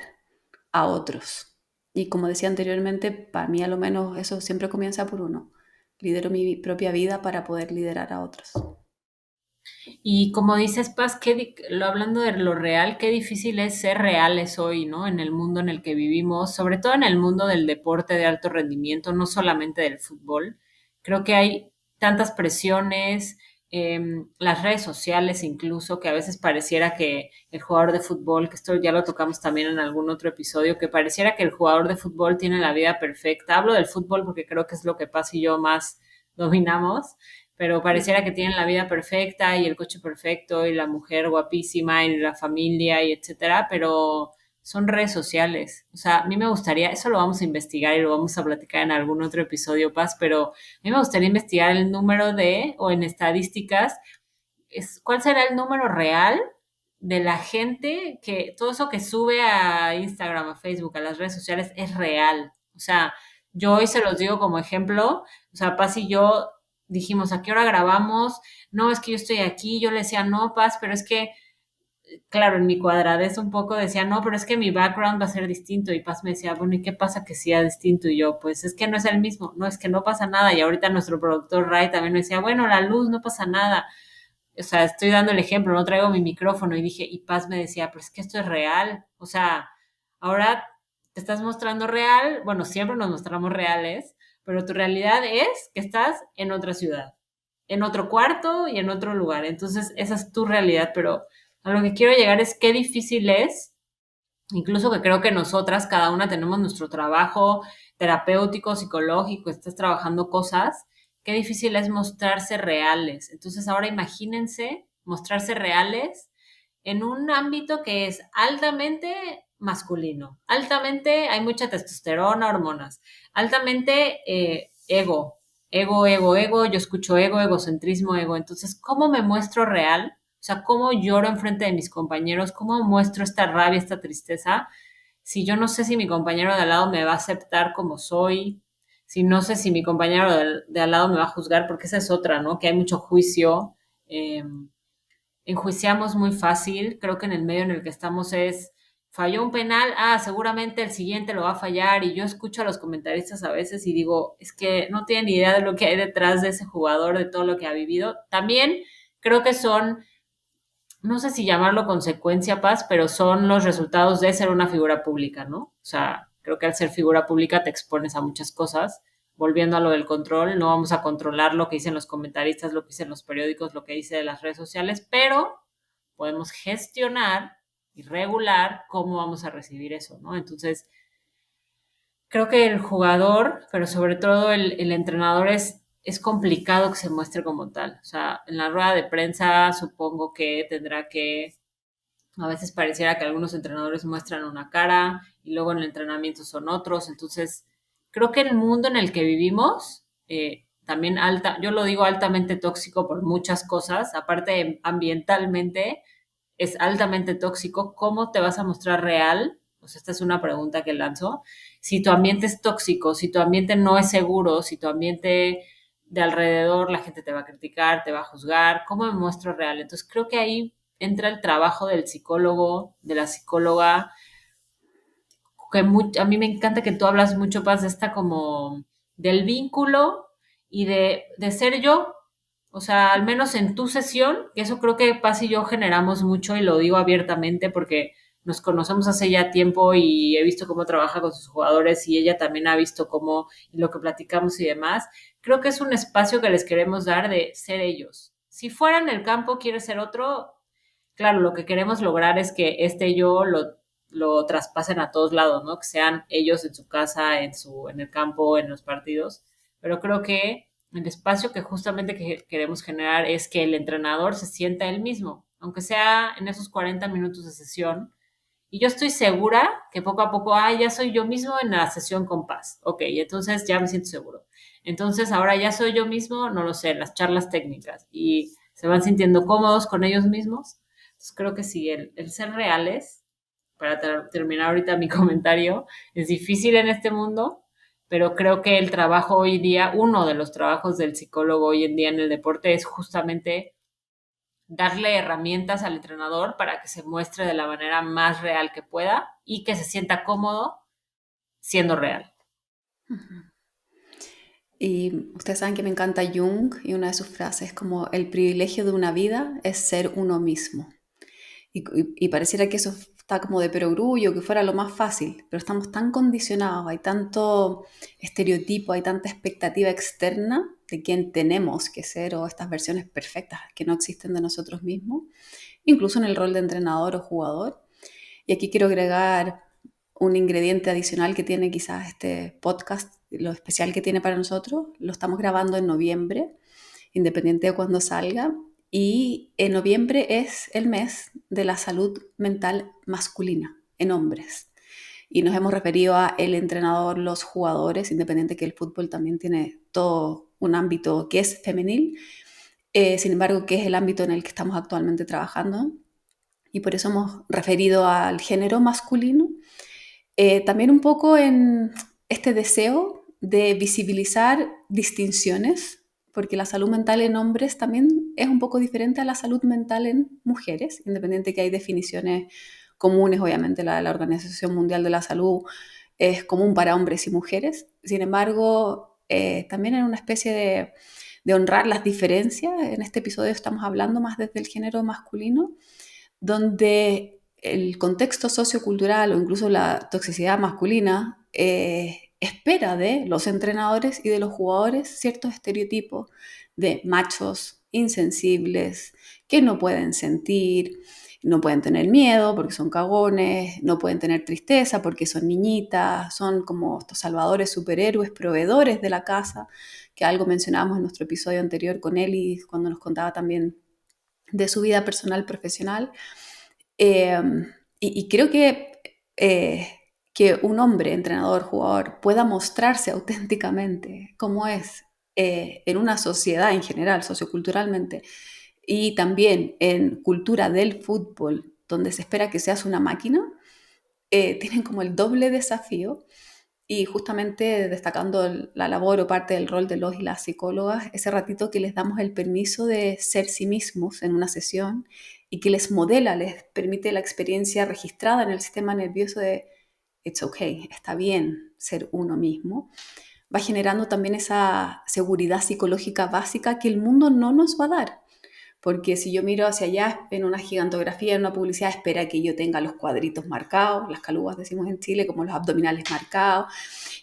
a otros. Y como decía anteriormente, para mí a lo menos eso siempre comienza por uno. lidero mi propia vida para poder liderar a otros. Y como dices, Paz, hablando de lo real, qué difícil es ser reales hoy, ¿no? En el mundo en el que vivimos, sobre todo en el mundo del deporte de alto rendimiento, no solamente del fútbol. Creo que hay tantas presiones, las redes sociales incluso, que a veces pareciera que el jugador de fútbol, que esto ya lo tocamos también en algún otro episodio, que pareciera que el jugador de fútbol tiene la vida perfecta. Hablo del fútbol porque creo que es lo que Paz y yo más dominamos, pero pareciera que tienen la vida perfecta y el coche perfecto y la mujer guapísima y la familia y etcétera, pero son redes sociales. O sea, a mí me gustaría, eso lo vamos a investigar y lo vamos a platicar en algún otro episodio, Paz, pero a mí me gustaría investigar el número o en estadísticas, cuál será el número real de la gente que todo eso que sube a Instagram, a Facebook, a las redes sociales es real. O sea, yo hoy se los digo como ejemplo, o sea, Paz y yo dijimos, ¿a qué hora grabamos? No, es que yo estoy aquí, yo le decía, no, Paz, pero es que, claro, en mi cuadradez un poco decía, no, pero es que mi background va a ser distinto. Y Paz me decía, bueno, ¿y qué pasa que sea distinto? Y yo, pues es que no es el mismo, no, es que no pasa nada. Y ahorita nuestro productor Ray también me decía, bueno, la luz, no pasa nada. O sea, estoy dando el ejemplo, no traigo mi micrófono y dije, y Paz me decía, pero es que esto es real. O sea, ahora te estás mostrando real, bueno, siempre nos mostramos reales, pero tu realidad es que estás en otra ciudad, en otro cuarto y en otro lugar. Entonces, esa es tu realidad, pero a lo que quiero llegar es qué difícil es, incluso que creo que nosotras, cada una tenemos nuestro trabajo terapéutico, psicológico, estás trabajando cosas, qué difícil es mostrarse reales. Entonces ahora imagínense mostrarse reales en un ámbito que es altamente masculino, altamente hay mucha testosterona, hormonas, altamente ego, yo escucho egocentrismo, ego. Entonces, ¿cómo me muestro real? O sea, ¿cómo lloro enfrente de mis compañeros? ¿Cómo muestro esta rabia, esta tristeza? Si yo no sé si mi compañero de al lado me va a aceptar como soy, si no sé si mi compañero de al lado me va a juzgar, porque esa es otra, ¿no? Que hay mucho juicio, eh, enjuiciamos muy fácil, creo que en el medio en el que estamos es, falló un penal, seguramente el siguiente lo va a fallar, y yo escucho a los comentaristas a veces y digo, es que no tienen idea de lo que hay detrás de ese jugador, de todo lo que ha vivido. También creo que son, no sé si llamarlo consecuencia, Paz, pero son los resultados de ser una figura pública, ¿no? O sea, creo que al ser figura pública te expones a muchas cosas. Volviendo a lo del control, no vamos a controlar lo que dicen los comentaristas, lo que dicen los periódicos, lo que dice de las redes sociales, pero podemos gestionar y regular cómo vamos a recibir eso, ¿no? Entonces, creo que el jugador, pero sobre todo el entrenador es complicado que se muestre como tal. O sea, en la rueda de prensa supongo que tendrá que, a veces pareciera que algunos entrenadores muestran una cara y luego en el entrenamiento son otros. Entonces, creo que el mundo en el que vivimos, también yo lo digo altamente tóxico por muchas cosas, aparte ambientalmente, es altamente tóxico. ¿Cómo te vas a mostrar real? Pues esta es una pregunta que lanzo. Si tu ambiente es tóxico, si tu ambiente no es seguro, si tu ambiente de alrededor la gente te va a criticar, te va a juzgar, ¿cómo me muestro real? Entonces creo que ahí entra el trabajo del psicólogo, de la psicóloga, que a mí me encanta que tú hablas mucho, Paz, de esta como del vínculo y de ser yo, o sea, al menos en tu sesión, que eso creo que Paz y yo generamos mucho y lo digo abiertamente porque nos conocemos hace ya tiempo y he visto cómo trabaja con sus jugadores y ella también ha visto cómo y lo que platicamos y demás. Creo que es un espacio que les queremos dar de ser ellos. Si fuera en el campo quiere ser otro, claro, lo que queremos lograr es que este yo lo traspasen a todos lados, ¿no? Que sean ellos en su casa, en el campo, en los partidos. Pero creo que el espacio que justamente queremos generar es que el entrenador se sienta él mismo, aunque sea en esos 40 minutos de sesión. Y yo estoy segura que poco a poco, ya soy yo mismo en la sesión con Paz. Ok, entonces ya me siento seguro. Entonces ahora ya soy yo mismo, no lo sé, en las charlas técnicas. Y se van sintiendo cómodos con ellos mismos. Entonces creo que sí, el ser reales, para terminar ahorita mi comentario, es difícil en este mundo, pero creo que el trabajo hoy día, uno de los trabajos del psicólogo hoy en día en el deporte es justamente darle herramientas al entrenador para que se muestre de la manera más real que pueda y que se sienta cómodo siendo real. Y ustedes saben que me encanta Jung y una de sus frases es como el privilegio de una vida es ser uno mismo. Y pareciera que eso está como de perogrullo, que fuera lo más fácil, pero estamos tan condicionados, hay tanto estereotipo, hay tanta expectativa externa de quién tenemos que ser o estas versiones perfectas que no existen de nosotros mismos, incluso en el rol de entrenador o jugador. Y aquí quiero agregar un ingrediente adicional que tiene quizás este podcast, lo especial que tiene para nosotros. Lo estamos grabando en noviembre, independiente de cuándo salga. Y en noviembre es el mes de la salud mental masculina en hombres. Y nos hemos referido a el entrenador, los jugadores, independiente que el fútbol también tiene todo un ámbito que es femenil, sin embargo, que es el ámbito en el que estamos actualmente trabajando. Y por eso hemos referido al género masculino, también un poco en este deseo de visibilizar distinciones, porque la salud mental en hombres también es un poco diferente a la salud mental en mujeres, independiente que hay definiciones comunes, obviamente la Organización Mundial de la Salud es común para hombres y mujeres, sin embargo, también en una especie de honrar las diferencias, en este episodio estamos hablando más desde el género masculino, donde el contexto sociocultural o incluso la toxicidad masculina espera de los entrenadores y de los jugadores ciertos estereotipos de machos insensibles, que no pueden sentir, no pueden tener miedo porque son cagones, no pueden tener tristeza porque son niñitas, son como estos salvadores, superhéroes, proveedores de la casa, que algo mencionábamos en nuestro episodio anterior con Eli cuando nos contaba también de su vida personal profesional. Eh, y creo que un hombre, entrenador, jugador, pueda mostrarse auténticamente como es en una sociedad en general, socioculturalmente, y también en cultura del fútbol, donde se espera que seas una máquina, tienen como el doble desafío y justamente destacando la labor o parte del rol de los y las psicólogas, ese ratito que les damos el permiso de ser sí mismos en una sesión y que les modela, les permite la experiencia registrada en el sistema nervioso de it's okay, está bien ser uno mismo, va generando también esa seguridad psicológica básica que el mundo no nos va a dar. Porque si yo miro hacia allá en una gigantografía, en una publicidad, espera que yo tenga los cuadritos marcados, las calugas decimos en Chile, como los abdominales marcados,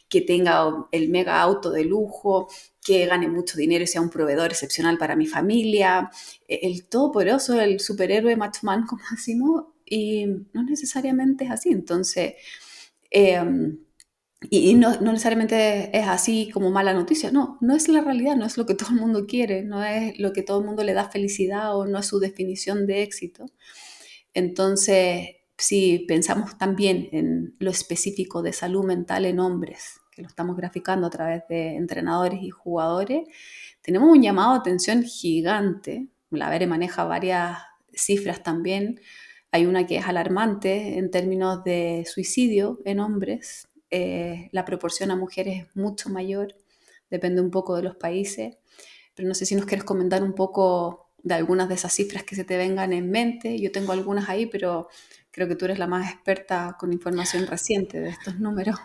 que tenga el mega auto de lujo, que gane mucho dinero y sea un proveedor excepcional para mi familia, el todopoderoso, el superhéroe macho man, como decimos, y no necesariamente es así. Entonces, eh, y no necesariamente es así como mala noticia, no, no es la realidad, no es lo que todo el mundo quiere, no es lo que todo el mundo le da felicidad o no es su definición de éxito. Entonces, si pensamos también en lo específico de salud mental en hombres, que lo estamos graficando a través de entrenadores y jugadores, tenemos un llamado de atención gigante. La Vere maneja varias cifras también. Hay una que es alarmante en términos de suicidio en hombres. La proporción a mujeres es mucho mayor, depende un poco de los países. Pero no sé si nos quieres comentar un poco de algunas de esas cifras que se te vengan en mente. Yo tengo algunas ahí, pero creo que tú eres la más experta con información reciente de estos números.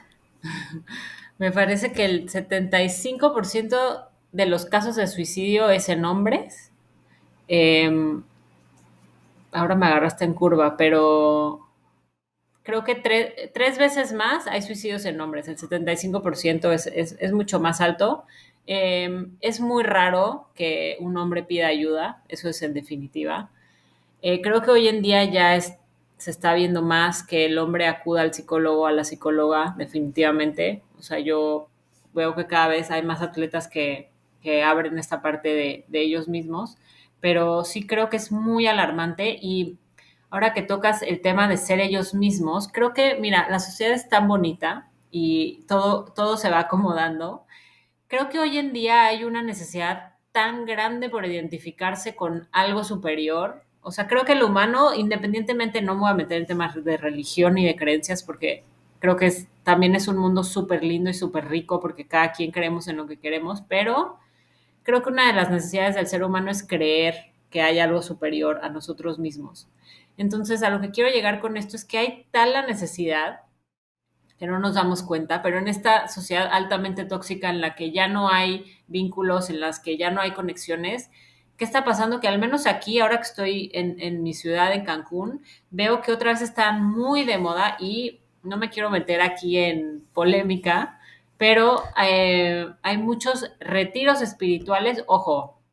Me parece que el 75% de los casos de suicidio es en hombres. Eh, Ahora me agarraste en curva, pero creo que tres veces más hay suicidios en hombres. El 75% es mucho más alto. Es muy raro que un hombre pida ayuda, eso es en definitiva. Creo que hoy en día se está viendo más que el hombre acuda al psicólogo, a la psicóloga, definitivamente. O sea, yo veo que cada vez hay más atletas que abren esta parte de ellos mismos, pero sí creo que es muy alarmante y ahora que tocas el tema de ser ellos mismos, creo que, mira, la sociedad es tan bonita y todo se va acomodando. Creo que hoy en día hay una necesidad tan grande por identificarse con algo superior. O sea, creo que el humano, independientemente, no me voy a meter en temas de religión y de creencias, porque creo que también es un mundo súper lindo y súper rico, porque cada quien creemos en lo que queremos, pero creo que una de las necesidades del ser humano es creer que hay algo superior a nosotros mismos. Entonces, a lo que quiero llegar con esto es que hay tal la necesidad que no nos damos cuenta, pero en esta sociedad altamente tóxica en la que ya no hay vínculos, en las que ya no hay conexiones, ¿qué está pasando? Que al menos aquí, ahora que estoy en mi ciudad, en Cancún, veo que otra vez están muy de moda y no me quiero meter aquí en polémica, pero hay muchos retiros espirituales. Ojo,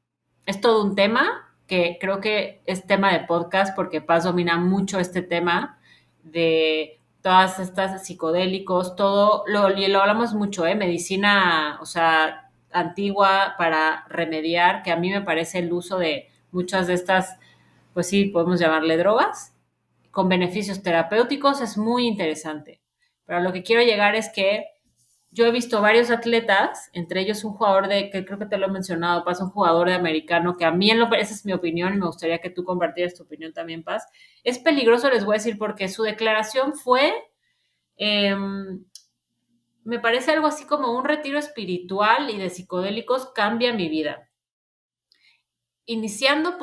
es todo un tema que creo que es tema de podcast porque Paz domina mucho este tema de todas estas psicodélicos, todo, y lo hablamos mucho, medicina, o sea, antigua para remediar, que a mí me parece el uso de muchas de estas, pues sí, podemos llamarle drogas, con beneficios terapéuticos, es muy interesante. Pero a lo que quiero llegar es que yo he visto varios atletas, entre ellos un jugador que creo que te lo he mencionado, Paz, un jugador de americano, que a mí, esa es mi opinión y me gustaría que tú compartieras tu opinión también, Paz. Es peligroso, les voy a decir, porque su declaración fue, eh, me parece algo así como un retiro espiritual y de psicodélicos cambia mi vida. Iniciando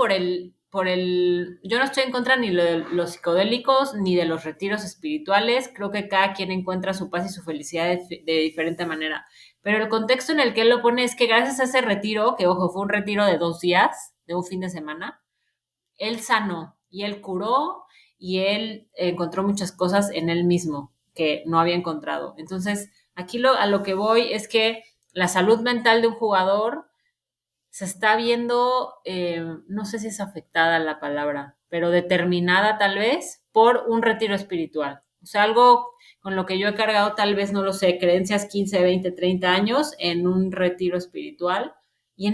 yo no estoy en contra ni de los psicodélicos ni de los retiros espirituales, creo que cada quien encuentra su paz y su felicidad de diferente manera, pero el contexto en el que él lo pone es que gracias a ese retiro, que ojo, fue un retiro de 2 días, de un fin de semana, él sanó y él curó y él encontró muchas cosas en él mismo que no había encontrado. Entonces, aquí a lo que voy es que la salud mental de un jugador se está viendo, no sé si es afectada la palabra, pero determinada tal vez por un retiro espiritual. O sea, algo con lo que yo he cargado tal vez, no lo sé, creencias 15, 20, 30 años en un retiro espiritual. Y en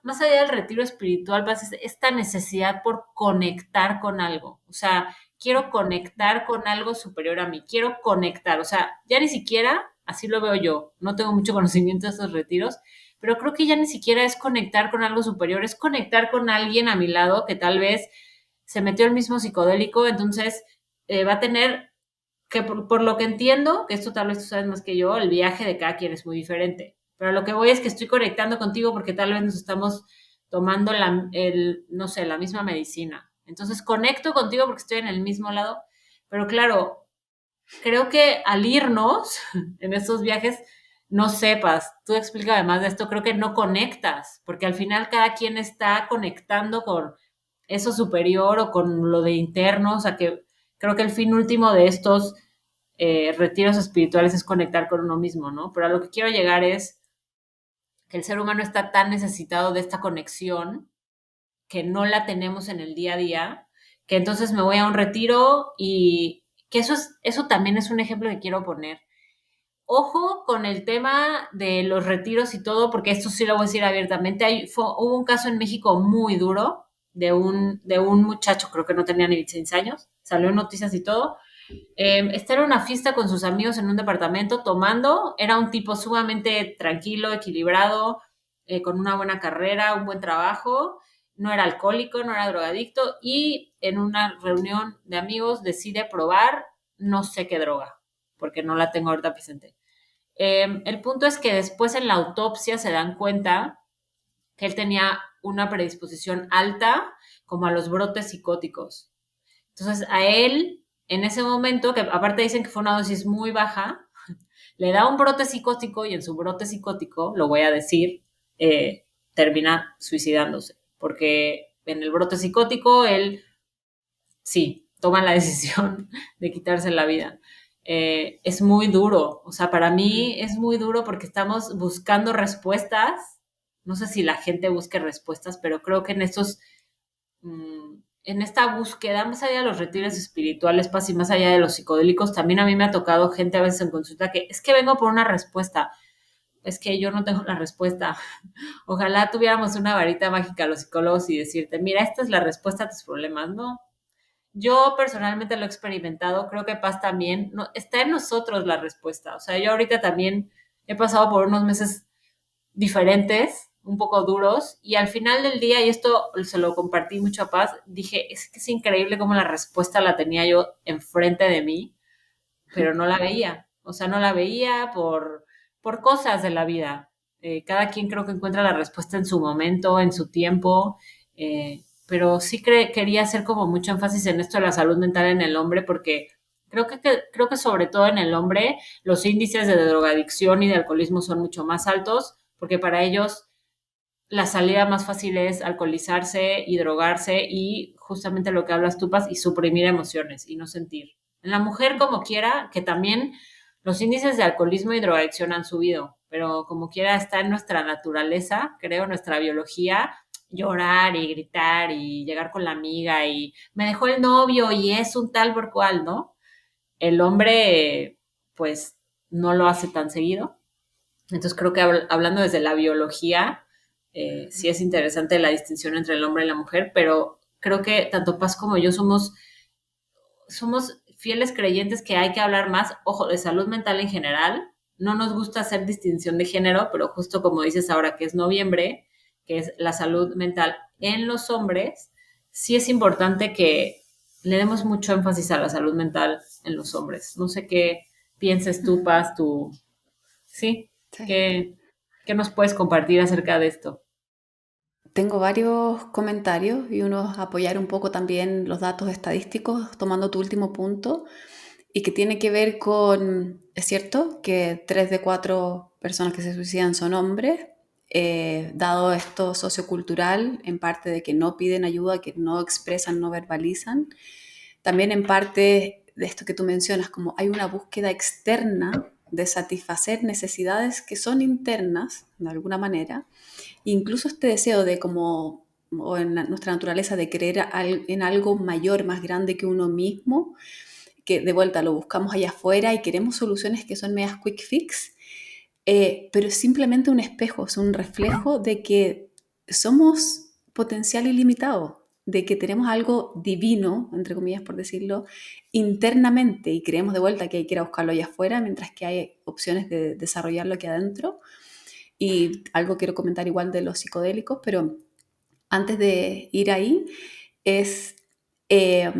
más allá del retiro espiritual, esta necesidad por conectar con algo. O sea, quiero conectar con algo superior a mí, quiero conectar. O sea, ya ni siquiera, así lo veo yo, no tengo mucho conocimiento de estos retiros, pero creo que ya ni siquiera es conectar con algo superior, es conectar con alguien a mi lado que tal vez se metió el mismo psicodélico, entonces va a tener que, por lo que entiendo, que esto tal vez tú sabes más que yo, el viaje de cada quien es muy diferente. Pero lo que voy es que estoy conectando contigo porque tal vez nos estamos tomando no sé, la misma medicina. Entonces conecto contigo porque estoy en el mismo lado, pero claro, creo que al irnos en estos viajes, no sepas, tú explica además de esto, creo que no conectas, porque al final cada quien está conectando con eso superior o con lo de interno, o sea que creo que el fin último de estos retiros espirituales es conectar con uno mismo, ¿no? Pero a lo que quiero llegar es que el ser humano está tan necesitado de esta conexión que no la tenemos en el día a día, que entonces me voy a un retiro y que eso también es un ejemplo que quiero poner. Ojo con el tema de los retiros y todo, porque esto sí lo voy a decir abiertamente. Hubo un caso en México muy duro de un muchacho, creo que no tenía ni 16 años, salió en noticias y todo. Estaba en una fiesta con sus amigos en un departamento tomando. Era un tipo sumamente tranquilo, equilibrado, con una buena carrera, un buen trabajo. No era alcohólico, no era drogadicto y en una reunión de amigos decide probar no sé qué droga, porque no la tengo ahorita presente. El punto es que después en la autopsia se dan cuenta que él tenía una predisposición alta como a los brotes psicóticos. Entonces a él, en ese momento, que aparte dicen que fue una dosis muy baja, le da un brote psicótico y en su brote psicótico, lo voy a decir, termina suicidándose. Porque en el brote psicótico él, sí, toma la decisión de quitarse la vida. Es muy duro, o sea, para mí es muy duro porque estamos buscando respuestas. No sé si la gente busque respuestas, pero creo que en esta búsqueda, más allá de los retiros espirituales, y más allá de los psicodélicos, también a mí me ha tocado gente a veces en consulta que es que vengo por una respuesta. Es que yo no tengo la respuesta. Ojalá tuviéramos una varita mágica los psicólogos y decirte, mira, esta es la respuesta a tus problemas. No, yo personalmente lo he experimentado, creo que Paz también, no, está en nosotros la respuesta. O sea, yo ahorita también he pasado por unos meses diferentes, un poco duros, y al final del día, y esto se lo compartí mucho a Paz, dije, es que es increíble cómo la respuesta la tenía yo enfrente de mí, pero no la veía. O sea, no la veía por cosas de la vida. Cada quien creo que encuentra la respuesta en su momento, en su tiempo, pero sí quería hacer como mucho énfasis en esto de la salud mental en el hombre, porque Creo que sobre todo en el hombre los índices de drogadicción y de alcoholismo son mucho más altos porque para ellos la salida más fácil es alcoholizarse y drogarse y justamente lo que hablas tú, Paz, y suprimir emociones y no sentir. En la mujer como quiera, que también los índices de alcoholismo y drogadicción han subido, pero como quiera está en nuestra naturaleza, creo, nuestra biología, llorar y gritar y llegar con la amiga y me dejó el novio y es un tal por cual, ¿no? El hombre, pues, no lo hace tan seguido. Entonces creo que hablando desde la biología, sí es interesante la distinción entre el hombre y la mujer, pero creo que tanto Paz como yo somos fieles creyentes que hay que hablar más, ojo, de salud mental en general. No nos gusta hacer distinción de género, pero justo como dices ahora que es noviembre, que es la salud mental en los hombres, sí es importante que le demos mucho énfasis a la salud mental en los hombres. No sé qué pienses tú, Paz, tú, sí, Sí. ¿qué, qué nos puedes compartir acerca de esto? Tengo varios comentarios y unos apoyar un poco también los datos estadísticos, tomando tu último punto, y que tiene que ver con, es cierto, que 3 de 4 personas que se suicidan son hombres, dado esto sociocultural, en parte de que no piden ayuda, que no expresan, no verbalizan, también en parte de esto que tú mencionas, como hay una búsqueda externa de satisfacer necesidades que son internas, de alguna manera, incluso este deseo de como, o en nuestra naturaleza, de creer en algo mayor, más grande que uno mismo, que de vuelta lo buscamos allá afuera y queremos soluciones que son medias quick fix, pero es simplemente un espejo, es un reflejo de que somos potencial ilimitado, de que tenemos algo divino, entre comillas por decirlo, internamente y creemos de vuelta que hay que ir a buscarlo allá afuera, mientras que hay opciones de desarrollarlo aquí adentro. Y algo quiero comentar igual de los psicodélicos, pero antes de ir ahí, es eh,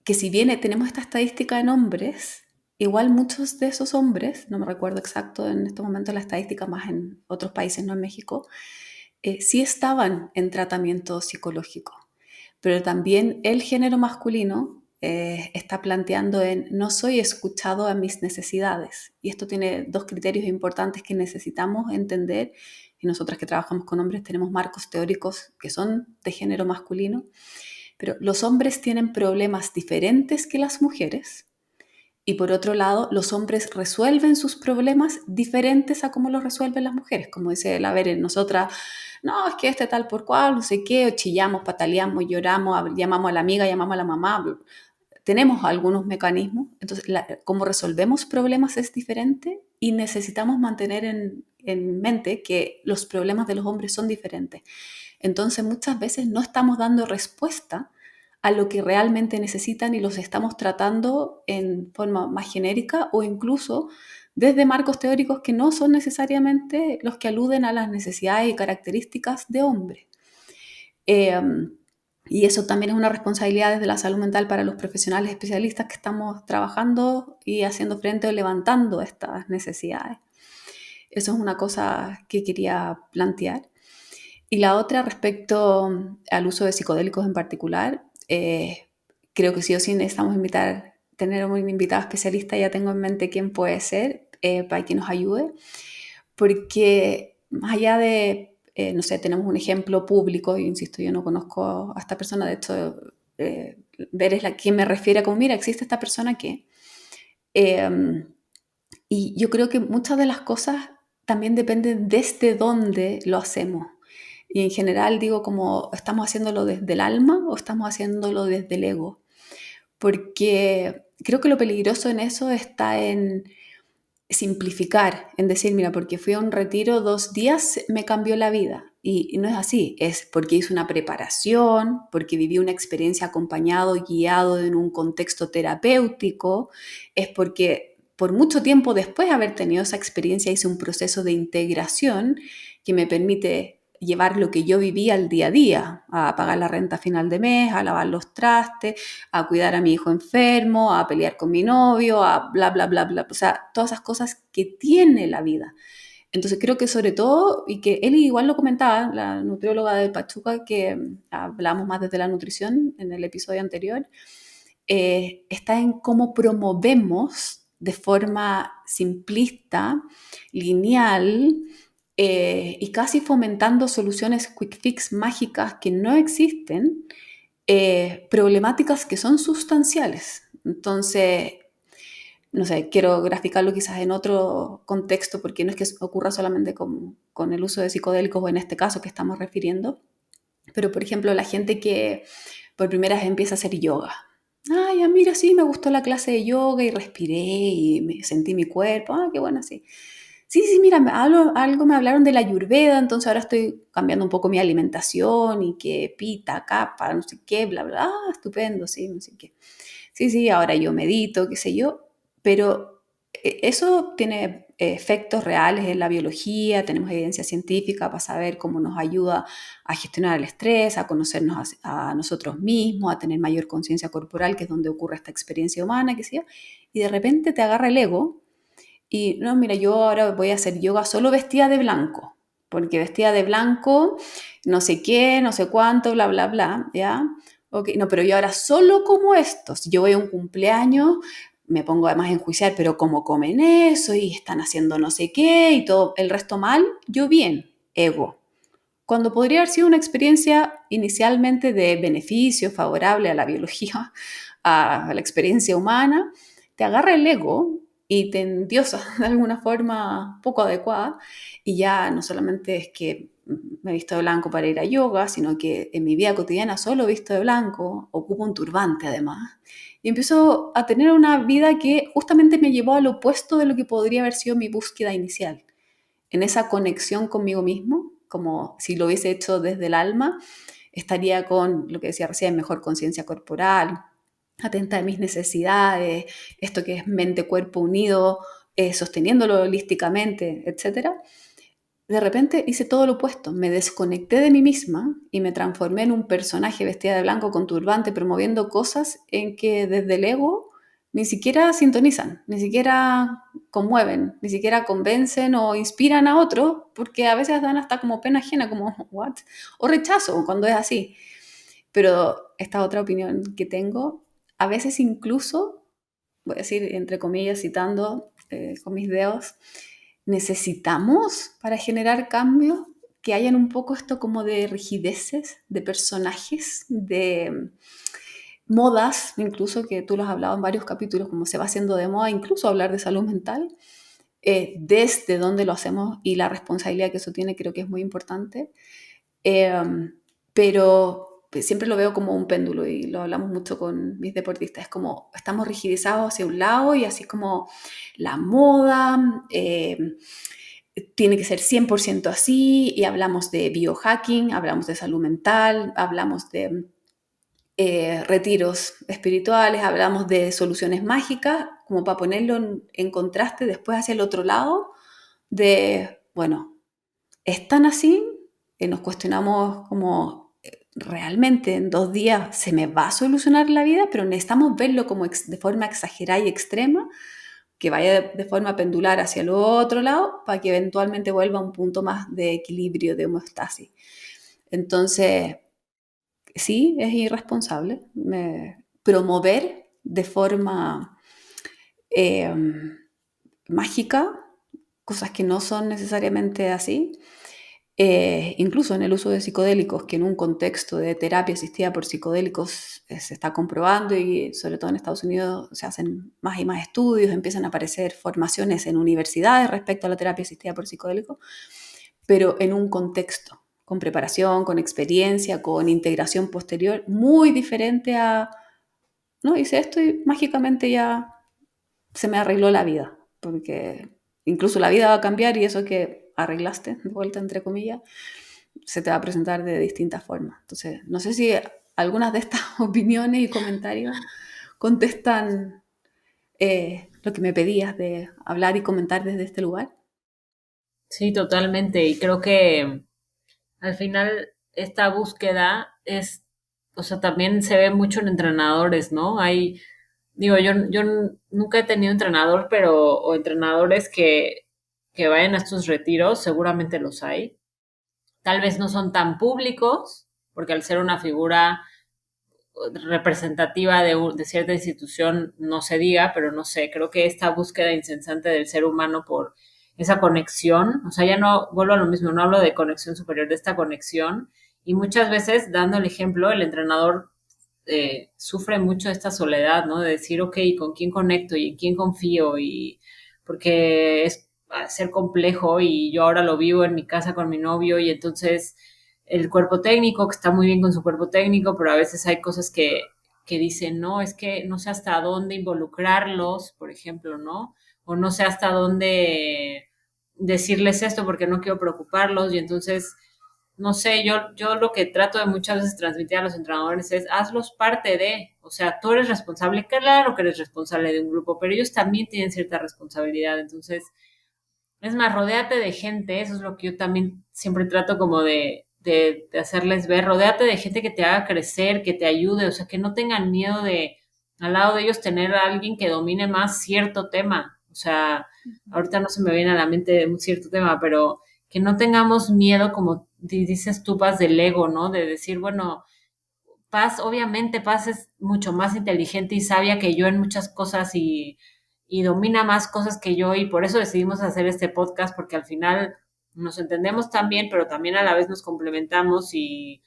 que si bien tenemos esta estadística en hombres, igual muchos de esos hombres, no me recuerdo exacto en este momento la estadística, más en otros países, no en México, sí estaban en tratamiento psicológico. Pero también el género masculino está planteando en no soy escuchado a mis necesidades. Y esto tiene dos criterios importantes que necesitamos entender. Y nosotras que trabajamos con hombres tenemos marcos teóricos que son de género masculino. Pero los hombres tienen problemas diferentes que las mujeres. Y por otro lado, los hombres resuelven sus problemas diferentes a cómo los resuelven las mujeres. Como dice él, a ver, nosotras, no, es que este tal por cual, no sé qué, o chillamos, pataleamos, lloramos, llamamos a la amiga, llamamos a la mamá. Tenemos algunos mecanismos. Entonces, cómo resolvemos problemas es diferente y necesitamos mantener en mente que los problemas de los hombres son diferentes. Entonces, muchas veces no estamos dando respuesta a lo que realmente necesitan y los estamos tratando en forma más genérica o incluso desde marcos teóricos que no son necesariamente los que aluden a las necesidades y características de hombre. Eh, y eso también es una responsabilidad desde la salud mental para los profesionales especialistas que estamos trabajando y haciendo frente o levantando estas necesidades. Eso es una cosa que quería plantear. Y la otra respecto al uso de psicodélicos en particular, creo que sí o sí necesitamos tener un invitado especialista, ya tengo en mente quién puede ser, para que nos ayude, porque más allá de, no sé, tenemos un ejemplo público, y insisto, yo no conozco a esta persona, de hecho, ver es quien me refiere como, mira, existe esta persona que... Eh, y yo creo que muchas de las cosas también dependen desde dónde lo hacemos. Y en general digo como, ¿estamos haciéndolo desde el alma o estamos haciéndolo desde el ego? Porque creo que lo peligroso en eso está en simplificar, en decir, mira, porque fui a un retiro 2 días, me cambió la vida. Y no es así, es porque hice una preparación, porque viví una experiencia acompañado y guiado en un contexto terapéutico, es porque por mucho tiempo después de haber tenido esa experiencia hice un proceso de integración que me permite llevar lo que yo vivía al día a día, a pagar la renta a final de mes, a lavar los trastes, a cuidar a mi hijo enfermo, a pelear con mi novio, a bla, bla, bla, bla. O sea, todas esas cosas que tiene la vida. Entonces creo que sobre todo, y que él igual lo comentaba, la nutrióloga de Pachuca, que hablamos más desde la nutrición en el episodio anterior, está en cómo promovemos de forma simplista, lineal, y casi fomentando soluciones quick fix mágicas que no existen, problemáticas que son sustanciales. Entonces, no sé, quiero graficarlo quizás en otro contexto, porque no es que ocurra solamente con el uso de psicodélicos o en este caso que estamos refiriendo, pero por ejemplo la gente que por primera vez empieza a hacer yoga. Ah, ya mira, sí, me gustó la clase de yoga y respiré y sentí mi cuerpo. Ah, qué bueno, sí. Sí, sí, mira, algo me hablaron de la Ayurveda, entonces ahora estoy cambiando un poco mi alimentación y que pita, capa, no sé qué, bla, bla. Ah, estupendo, sí, no sé qué. Sí, sí, ahora yo medito, qué sé yo, pero eso tiene efectos reales en la biología, tenemos evidencia científica para saber cómo nos ayuda a gestionar el estrés, a conocernos a nosotros mismos, a tener mayor conciencia corporal, que es donde ocurre esta experiencia humana, qué sé yo, y de repente te agarra el ego y no, mira, yo ahora voy a hacer yoga solo vestida de blanco, porque vestida de blanco, no sé qué, no sé cuánto, bla, bla, bla, ¿ya? Ok, no, pero yo ahora solo como esto. Si yo voy a un cumpleaños, me pongo además a enjuiciar, pero cómo comen eso y están haciendo no sé qué y todo el resto mal, yo bien, ego. Cuando podría haber sido una experiencia inicialmente de beneficio favorable a la biología, a la experiencia humana, te agarra el ego y te endiosa de alguna forma poco adecuada y ya no solamente es que me he visto de blanco para ir a yoga, sino que en mi vida cotidiana solo he visto de blanco, ocupo un turbante además, y empiezo a tener una vida que justamente me llevó al opuesto de lo que podría haber sido mi búsqueda inicial en esa conexión conmigo mismo, como si lo hubiese hecho desde el alma, estaría con lo que decía recién, mejor conciencia corporal, atenta de mis necesidades, esto que es mente-cuerpo unido, sosteniéndolo holísticamente, etcétera. De repente hice todo lo opuesto, me desconecté de mí misma y me transformé en un personaje vestida de blanco con turbante promoviendo cosas en que desde el ego ni siquiera sintonizan, ni siquiera conmueven, ni siquiera convencen o inspiran a otros, porque a veces dan hasta como pena ajena, como what, o rechazo cuando es así. Pero esta otra opinión que tengo, a veces incluso, voy a decir entre comillas, citando con mis dedos, necesitamos para generar cambios que hayan un poco esto como de rigideces, de personajes, de modas, incluso que tú lo has hablado en varios capítulos, como se va haciendo de moda, incluso hablar de salud mental, desde dónde lo hacemos y la responsabilidad que eso tiene, creo que es muy importante. Eh, pero siempre lo veo como un péndulo y lo hablamos mucho con mis deportistas. Es como estamos rigidizados hacia un lado y así como la moda tiene que ser 100% así y hablamos de biohacking, hablamos de salud mental, hablamos de retiros espirituales, hablamos de soluciones mágicas, como para ponerlo en contraste después hacia el otro lado de, bueno, ¿es tan así? Nos cuestionamos como realmente en 2 días se me va a solucionar la vida, pero necesitamos verlo como de forma exagerada y extrema, que vaya de forma pendular hacia el otro lado para que eventualmente vuelva a un punto más de equilibrio, de homeostasis. Entonces, sí, es irresponsable promover de forma eh, mágica cosas que no son necesariamente así. Incluso en el uso de psicodélicos, que en un contexto de terapia asistida por psicodélicos se está comprobando y sobre todo en Estados Unidos se hacen más y más estudios, empiezan a aparecer formaciones en universidades respecto a la terapia asistida por psicodélicos, pero en un contexto, con preparación, con experiencia, con integración posterior, muy diferente a, no, hice esto y mágicamente ya se me arregló la vida, porque incluso la vida va a cambiar y eso que arreglaste, de vuelta entre comillas, se te va a presentar de distintas formas. Entonces, no sé si algunas de estas opiniones y comentarios contestan lo que me pedías de hablar y comentar desde este lugar. Sí, totalmente. Y creo que al final esta búsqueda es, o sea, también se ve mucho en entrenadores, ¿no? Digo, yo nunca he tenido entrenador, pero, o entrenadores que vayan a estos retiros, seguramente los hay. Tal vez no son tan públicos, porque al ser una figura representativa de cierta institución no se diga, pero no sé, creo que esta búsqueda incesante del ser humano por esa conexión, o sea, ya no vuelvo a lo mismo, no hablo de conexión superior, de esta conexión, y muchas veces, dando el ejemplo, el entrenador sufre mucho esta soledad, ¿no? De decir, ok, ¿con quién conecto y en quién confío? Y porque es a ser complejo y yo ahora lo vivo en mi casa con mi novio y entonces el cuerpo técnico, que está muy bien con su cuerpo técnico, pero a veces hay cosas que dicen, no, es que no sé hasta dónde involucrarlos, por ejemplo, ¿no? O no sé hasta dónde decirles esto porque no quiero preocuparlos y entonces no sé, yo lo que trato de muchas veces transmitir a los entrenadores es hazlos parte de, o sea, tú eres responsable, claro que eres responsable de un grupo, pero ellos también tienen cierta responsabilidad, entonces, es más, rodéate de gente, eso es lo que yo también siempre trato como de hacerles ver, rodéate de gente que te haga crecer, que te ayude, o sea, que no tengan miedo de al lado de ellos tener a alguien que domine más cierto tema, o sea, ahorita no se me viene a la mente un cierto tema, pero que no tengamos miedo, como dices tú, Paz, del ego, ¿no? De decir, bueno, Paz, obviamente Paz es mucho más inteligente y sabia que yo en muchas cosas y domina más cosas que yo y por eso decidimos hacer este podcast porque al final nos entendemos tan bien, pero también a la vez nos complementamos y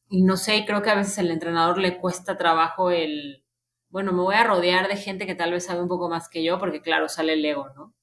no sé, y creo que a veces al entrenador le cuesta trabajo bueno, me voy a rodear de gente que tal vez sabe un poco más que yo porque claro, sale el ego, ¿no?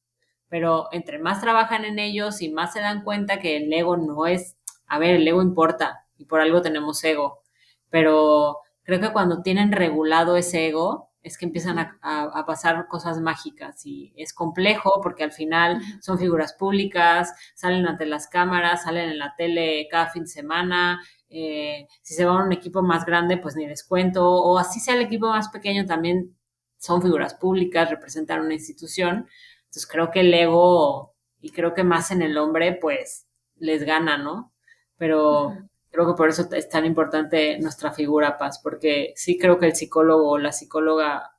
Pero entre más trabajan en ellos y más se dan cuenta que el ego no es, a ver, el ego importa y por algo tenemos ego, pero creo que cuando tienen regulado ese ego es que empiezan a pasar cosas mágicas y es complejo porque al final son figuras públicas, salen ante las cámaras, salen en la tele cada fin de semana, si se va a un equipo más grande pues ni les cuento, o así sea el equipo más pequeño también son figuras públicas, representan una institución, entonces creo que el ego, y creo que más en el hombre, pues les gana, ¿no? Pero creo que por eso es tan importante nuestra figura, Paz, porque sí creo que el psicólogo o la psicóloga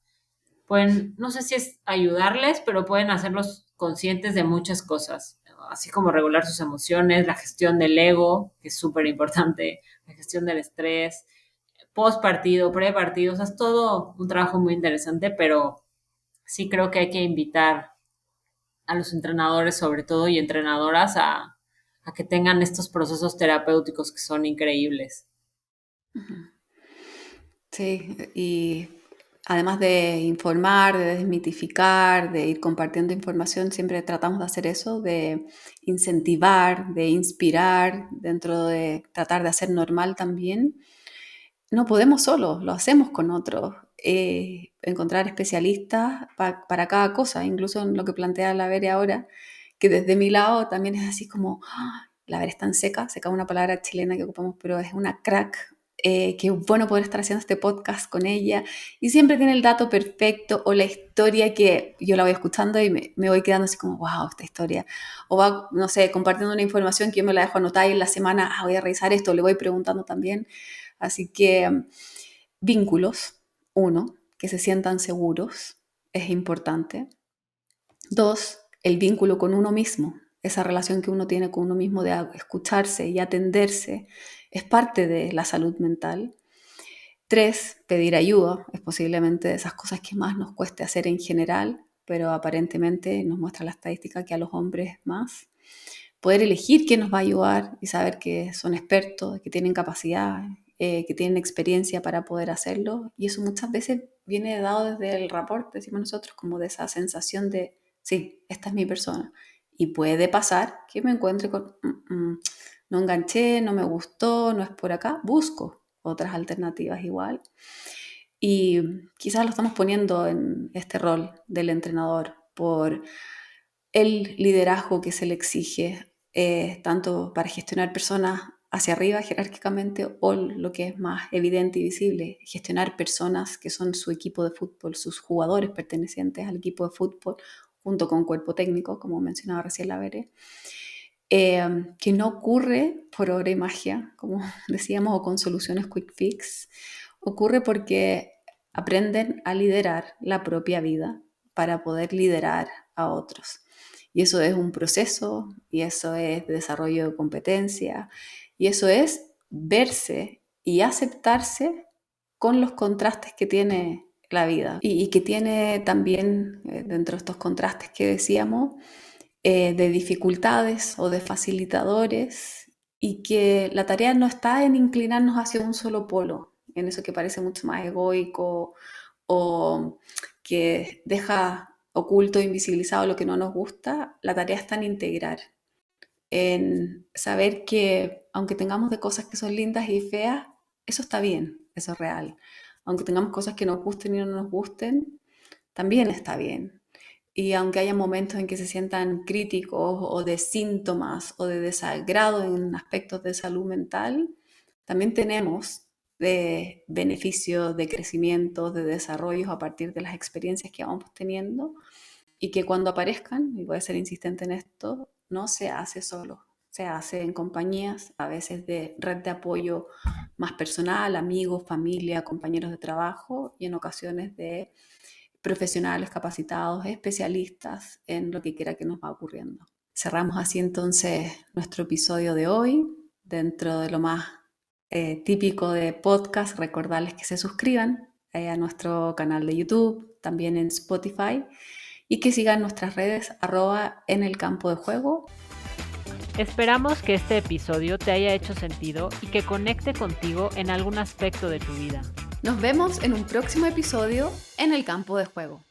pueden, no sé si es ayudarles, pero pueden hacerlos conscientes de muchas cosas, así como regular sus emociones, la gestión del ego, que es súper importante, la gestión del estrés, post partido, pre partido, o sea, es todo un trabajo muy interesante, pero sí creo que hay que invitar a los entrenadores sobre todo y entrenadoras a que tengan estos procesos terapéuticos que son increíbles. Sí, y además de informar, de desmitificar, de ir compartiendo información, siempre tratamos de hacer eso, de incentivar, de inspirar, dentro de tratar de hacer normal también. No podemos solos, lo hacemos con otros. Encontrar especialistas para cada cosa, incluso en lo que plantea la Bere ahora, que desde mi lado también es así como, ¡ah! La Bere es tan seca, seca es una palabra chilena que ocupamos, pero es una crack. Qué bueno poder estar haciendo este podcast con ella y siempre tiene el dato perfecto o la historia que yo la voy escuchando y me voy quedando así como, wow, esta historia. O va, no sé, compartiendo una información que yo me la dejo anotar y en la semana, voy a revisar esto, le voy preguntando también. Así que vínculos, uno, que se sientan seguros, es importante. Dos, el vínculo con uno mismo, esa relación que uno tiene con uno mismo de escucharse y atenderse, es parte de la salud mental. Tres, pedir ayuda, es posiblemente de esas cosas que más nos cueste hacer en general, pero aparentemente nos muestra la estadística que a los hombres más. Poder elegir quién nos va a ayudar y saber que son expertos, que tienen capacidad, que tienen experiencia para poder hacerlo. Y eso muchas veces viene dado desde el rapport, decimos nosotros, como de esa sensación de, sí, esta es mi persona. Y puede pasar que me encuentre con, no enganché, no me gustó, no es por acá, busco otras alternativas igual. Y quizás lo estamos poniendo en este rol del entrenador por el liderazgo que se le exige, tanto para gestionar personas hacia arriba jerárquicamente o lo que es más evidente y visible, gestionar personas que son su equipo de fútbol, sus jugadores pertenecientes al equipo de fútbol, junto con cuerpo técnico, como mencionaba recién la Bere, que no ocurre por obra y magia, como decíamos, o con soluciones quick fix, ocurre porque aprenden a liderar la propia vida para poder liderar a otros. Y eso es un proceso, y eso es desarrollo de competencia, y eso es verse y aceptarse con los contrastes que tiene la vida y que tiene también, dentro de estos contrastes que decíamos, de dificultades o de facilitadores, y que la tarea no está en inclinarnos hacia un solo polo, en eso que parece mucho más egoico o que deja oculto, invisibilizado lo que no nos gusta. La tarea está en integrar, en saber que aunque tengamos de cosas que son lindas y feas, eso está bien, eso es real. Aunque tengamos cosas que nos gusten y no nos gusten, también está bien. Y aunque haya momentos en que se sientan críticos o de síntomas o de desagrado en aspectos de salud mental, también tenemos de beneficios, de crecimiento, de desarrollos a partir de las experiencias que vamos teniendo, y que cuando aparezcan, y voy a ser insistente en esto, no se hace solo, se hace en compañías, a veces de red de apoyo más personal, amigos, familia, compañeros de trabajo, y en ocasiones de profesionales capacitados, especialistas en lo que quiera que nos va ocurriendo. Cerramos así entonces nuestro episodio de hoy. Dentro de lo más típico de podcast, recordarles que se suscriban a nuestro canal de YouTube, también en Spotify, y que sigan nuestras redes @en el campo de juego. Esperamos que este episodio te haya hecho sentido y que conecte contigo en algún aspecto de tu vida. Nos vemos en un próximo episodio en el campo de juego.